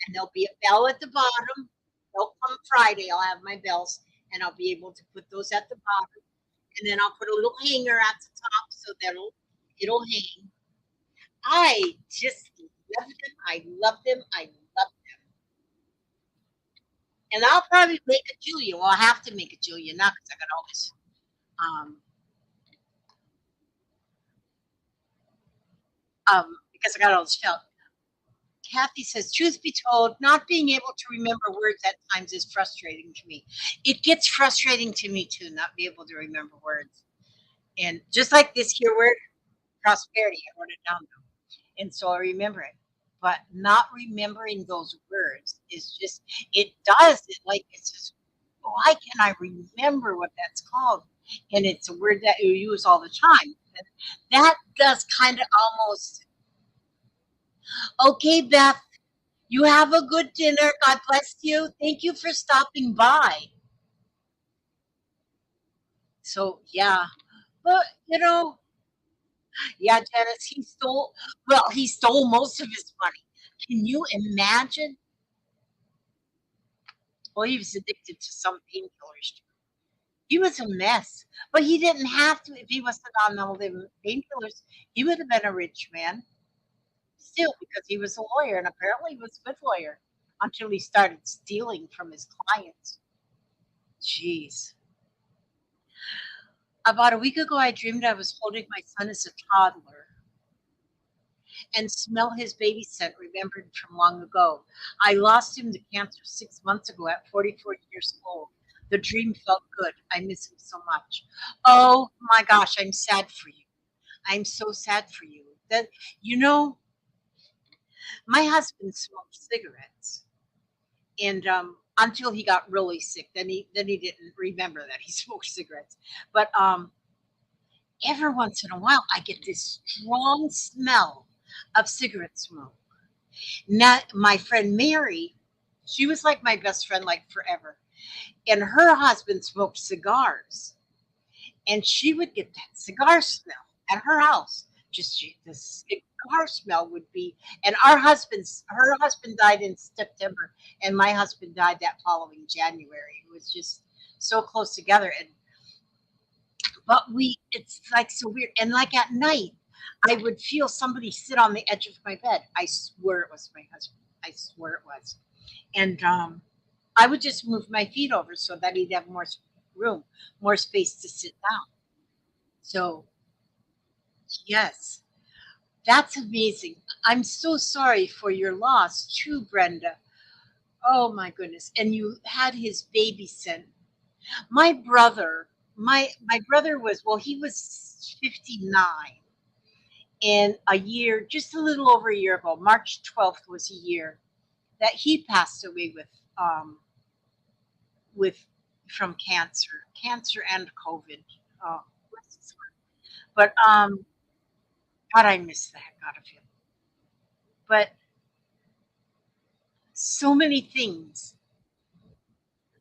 And there'll be a bell at the bottom. They'll come Friday. I'll have my bells and I'll be able to put those at the bottom. And then I'll put a little hanger at the top so that it'll hang. I just love them. I love them. I love them. And I'll probably make a Julia. Well, I have to make a Julia now because I got all this. Because I got all this felt. Kathy says, truth be told, not being able to remember words at times is frustrating to me. It gets frustrating to me too, not be able to remember words. And just like this here word, prosperity, I wrote it down though. And so I remember it. But not remembering those words is just, it does. It's just, why can I remember what that's called? And it's a word that you use all the time. And that does kind of almost, okay, Beth, you have a good dinner. God bless you. Thank you for stopping by. So, yeah. But, yeah, Janice, he stole most of his money. Can you imagine? Well, he was addicted to some painkillers. He was a mess, but he didn't have to. If he wasn't on all the painkillers, he would have been a rich man still because he was a lawyer, and apparently he was a good lawyer until he started stealing from his clients. Jeez. About a week ago, I dreamed I was holding my son as a toddler and smell his baby scent remembered from long ago. I lost him to cancer 6 months ago at 44 years old. The dream felt good. I miss him so much. Oh my gosh, I'm sad for you. I'm so sad for you. That you know, my husband smoked cigarettes, and until he got really sick, then he didn't remember that he smoked cigarettes. But every once in a while, I get this strong smell of cigarette smoke. Now, my friend Mary, she was like my best friend, like forever, and her husband smoked cigars, and she would get that cigar smell at her house. The cigar smell would be, and her husband died in September, and my husband died that following January. It was just so close together, and but it's like so weird. And like at night, I would feel somebody sit on the edge of my bed. I swear it was my husband. I swear it was. And I would just move my feet over so that he'd have more room, more space to sit down. So, yes, that's amazing. I'm so sorry for your loss, too, Brenda. Oh my goodness. And you had his baby sent. My brother, my brother was well, he was 59 and a year, just a little over a year ago, March 12th was a year that he passed away with from cancer and COVID. Uh, but God, I miss the heck out of him. But so many things,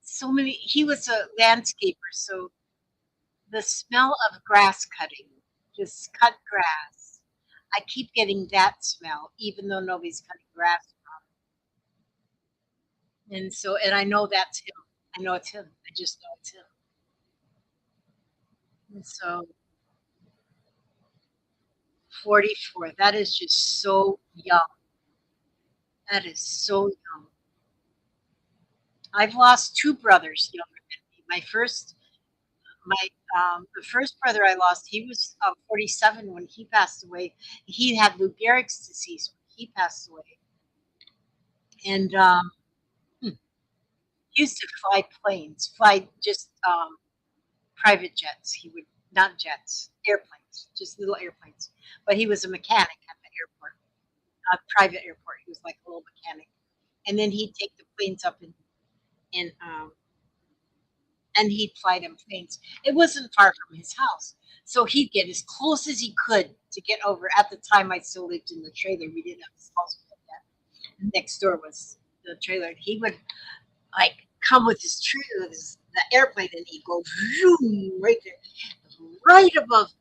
so many. He was a landscaper, so the smell of grass cutting, just cut grass. I keep getting that smell, even though nobody's cutting grass. And so, and I know that's him. I know it's him. I just know it's him. And so, 44. That is just so young. That is so young. I've lost two brothers younger than me. My the first brother I lost, he was 47 when he passed away. He had Lou Gehrig's disease when he passed away, and hmm, he used to fly planes, fly just private jets. He would not jets, airplanes, just little airplanes. But he was a mechanic at the airport, a private airport. He was like a little mechanic, and then he'd take the planes up and he'd fly them planes. It wasn't far from his house. So he'd get as close as he could to get over. At the time, I still lived in the trailer. We didn't have this house yet. Next door was the trailer. He would like come with his trailer, the airplane, and he'd go zoom right there, right above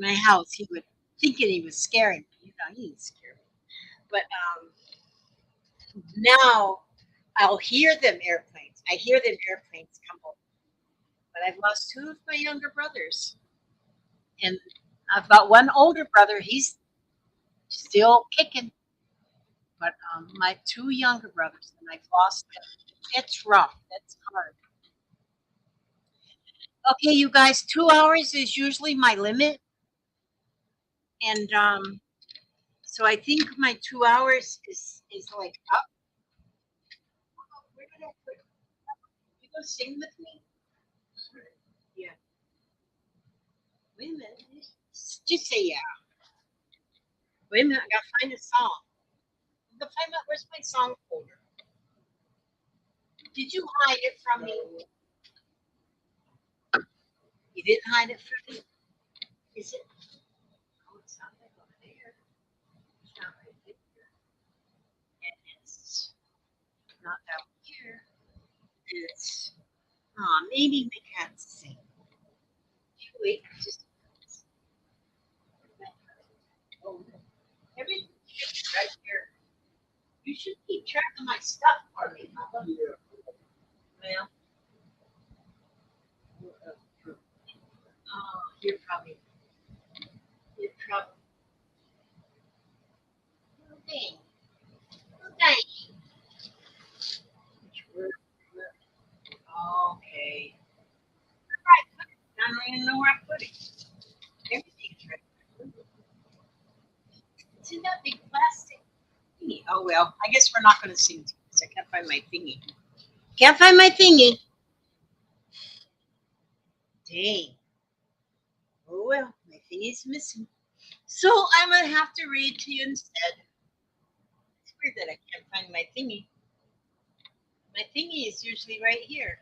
my house. He would thinking he was scaring me. You know, he didn't scare me. But now I'll hear them airplanes. I hear them airplanes come over. But I've lost two of my younger brothers, and I've got one older brother. He's still kicking, but my two younger brothers, and I've lost them. It's rough. It's hard. Okay, you guys, 2 hours is usually my limit, and so I think my 2 hours is like up. Where did I put? You go sing with me? Yeah. Wait a minute. Just say yeah. Wait a minute. I gotta find a song. I gotta find out where's my song folder. Did you hide it from me? You didn't hide it from me. Is it? Oh, it's not like over there. It's not right there. And it's not down here. It's maybe we can't sing. Wait, just should keep track of my stuff for me, Papa. Well, oh, you're probably, oh, dang, oh, dang. Which word? Okay. Right. I don't even know where I put it. Everything's right. It's in that big plastic thingy. Oh well, I guess we're not going to sing because I can't find my thingy. Can't find my thingy. Dang. Oh well, my thingy's missing. So I'm gonna have to read to you instead. It's weird that I can't find my thingy. My thingy is usually right here,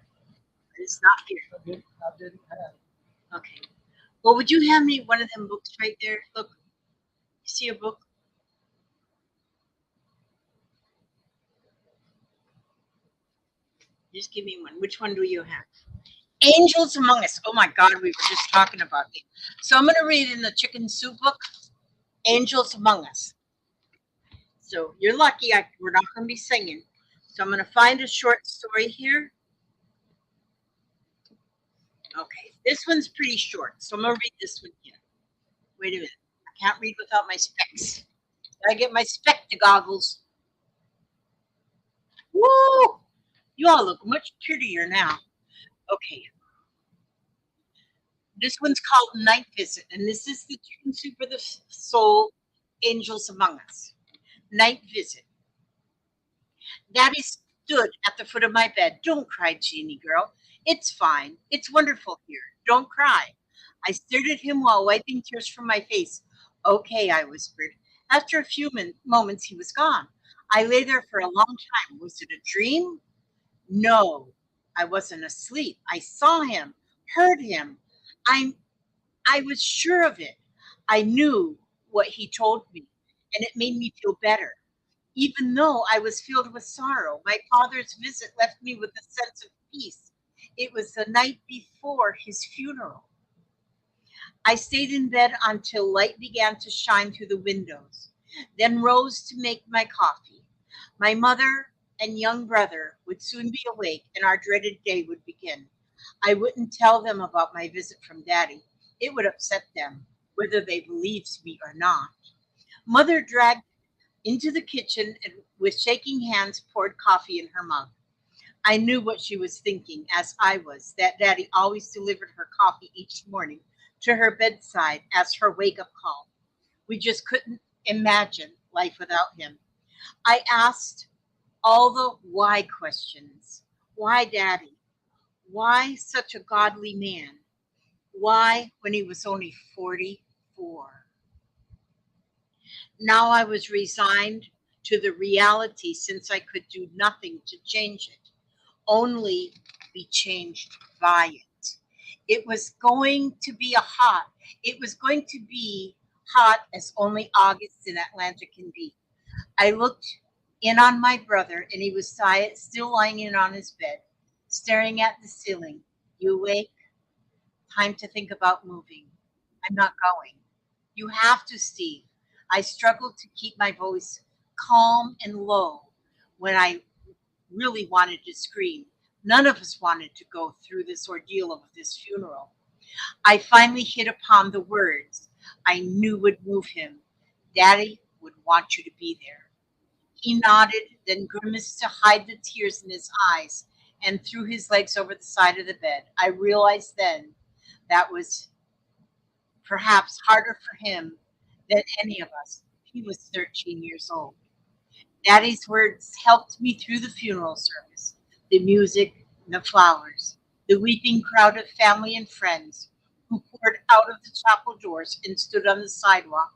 but it's not here. Okay. Well, would you hand me one of them books right there? Look, you see a book? Just give me one. Which one do you have? Angels Among Us. Oh my God, we were just talking about it. So I'm going to read in the chicken soup book, Angels Among Us. So you're lucky we're not going to be singing. So I'm going to find a short story here. Okay, this one's pretty short. So I'm going to read this one here. Wait a minute. I can't read without my specs. I get my spectagoggles. Woo! You all look much prettier now. Okay, this one's called Night Visit, and this is the chicken soup for the soul, Angels Among Us. Night Visit. Daddy stood at the foot of my bed. Don't cry, Jeannie girl. It's fine. It's wonderful here. Don't cry. I stared at him while wiping tears from my face. Okay, I whispered. After a few moments, he was gone. I lay there for a long time. Was it a dream? No, I wasn't asleep. I saw him, heard him. I I was sure of it. I knew what he told me, and it made me feel better. Even though I was filled with sorrow, my father's visit left me with a sense of peace. It was the night before his funeral. I stayed in bed until light began to shine through the windows, then rose to make my coffee. My mother and young brother would soon be awake, and our dreaded day would begin. I wouldn't tell them about my visit from Daddy. It would upset them, whether they believed me or not. Mother dragged into the kitchen and with shaking hands poured coffee in her mug. I knew what she was thinking, as I was, that Daddy always delivered her coffee each morning to her bedside as her wake up call. We just couldn't imagine life without him. I asked all the why questions. Why Daddy? Why such a godly man? Why when he was only 44? Now I was resigned to the reality since I could do nothing to change it, only be changed by it. It was going to be it was going to be hot as only August in Atlanta can be. I looked in on my brother and he was still lying in on his bed, staring at the ceiling. You awake? Time to think about moving. I'm not going. You have to, Steve. I struggled to keep my voice calm and low when I really wanted to scream. None of us wanted to go through this ordeal of this funeral. I finally hit upon the words I knew would move him. Daddy would want you to be there. He nodded, then grimaced to hide the tears in his eyes and threw his legs over the side of the bed. I realized then that was perhaps harder for him than any of us. He was 13 years old. Daddy's words helped me through the funeral service, the music, the flowers, the weeping crowd of family and friends who poured out of the chapel doors and stood on the sidewalk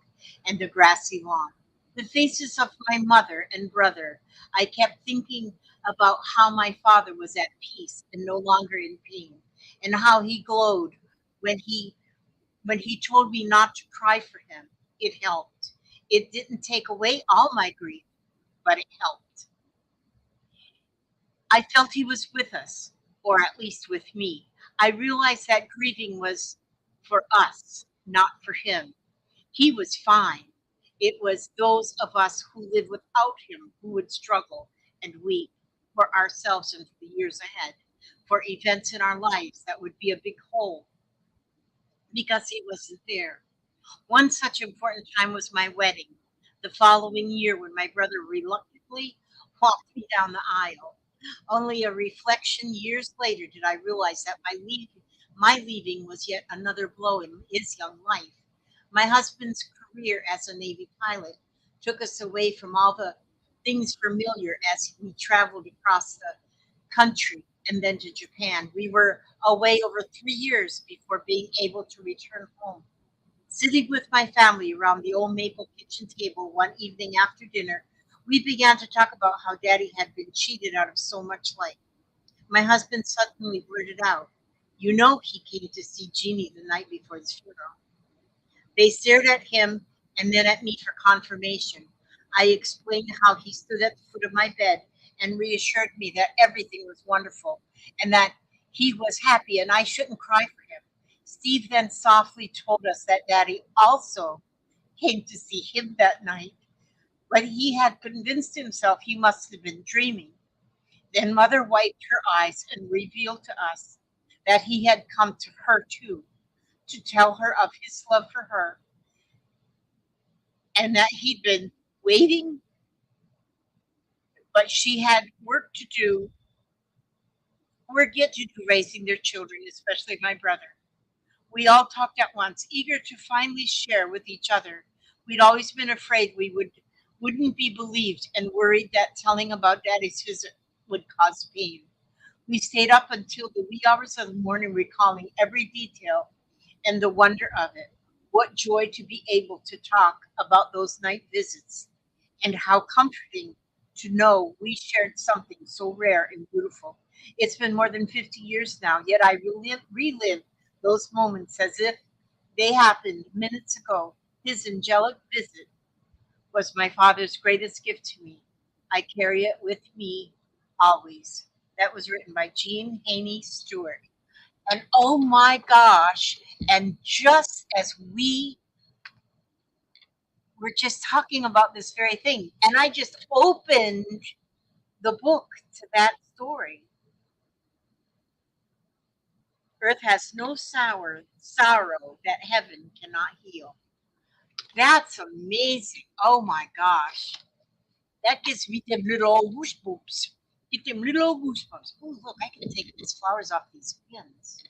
and the grassy lawn. The faces of my mother and brother. I kept thinking about how my father was at peace and no longer in pain, and how he glowed when he told me not to cry for him. It helped. It didn't take away all my grief, but it helped. I felt he was with us, or at least with me. I realized that grieving was for us, not for him. He was fine. It was those of us who live without him who would struggle and weep for ourselves and for the years ahead, for events in our lives that would be a big hole because he wasn't there. One such important time was my wedding, the following year when my brother reluctantly walked me down the aisle. Only a reflection years later did I realize that my leaving was yet another blow in his young life. My husband's career as a Navy pilot took us away from all the things familiar as we traveled across the country and then to Japan. We were away over 3 years before being able to return home. Sitting with my family around the old maple kitchen table one evening after dinner, we began to talk about how Daddy had been cheated out of so much life. My husband suddenly blurted out, "You know, he came to see Jeannie the night before his funeral." They stared at him and then at me for confirmation. I explained how he stood at the foot of my bed and reassured me that everything was wonderful and that he was happy and I shouldn't cry for him. Steve then softly told us that Daddy also came to see him that night, but he had convinced himself he must have been dreaming. Then Mother wiped her eyes and revealed to us that he had come to her too, to tell her of his love for her and that he'd been waiting, but she had work to do, work yet to do raising their children, especially my brother. We all talked at once, eager to finally share with each other. We'd always been afraid wouldn't be believed and worried that telling about Daddy's visit would cause pain. We stayed up until the wee hours of the morning, recalling every detail and the wonder of it. What joy to be able to talk about those night visits, and how comforting to know we shared something so rare and beautiful. It's been more than 50 years now, yet I relive those moments as if they happened minutes ago. His angelic visit was my father's greatest gift to me. I carry it with me always. That was written by Jean Haney Stewart. And oh my gosh, and just as we were just talking about this very thing, and I just opened the book to that story. Earth has no sorrow that heaven cannot heal. That's amazing. Oh my gosh. That gives me them little old goosebumps. Get them little old goosebumps. Oh, look, I can take these flowers off these pins.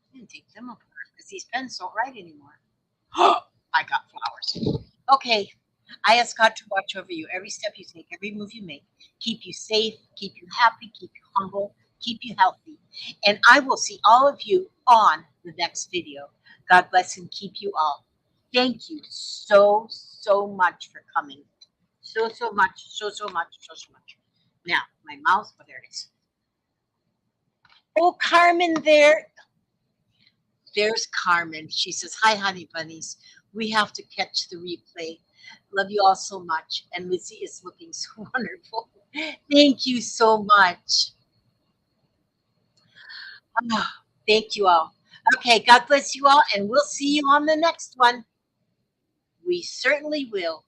I can take them apart because these pens don't write anymore. I got flowers. Okay. I ask God to watch over you every step you take, every move you make, keep you safe, keep you happy, keep you humble, keep you healthy. And I will see all of you on the next video. God bless and keep you all. Thank you so, so much for coming. So, so much, so, so much, so, so much. Now, my mouse, oh, there it is. Oh, Carmen there. There's Carmen. She says, "Hi, honey bunnies. We have to catch the replay. Love you all so much." And Lizzie is looking so wonderful. Thank you so much. Ah, thank you all. Okay, God bless you all, and we'll see you on the next one. We certainly will.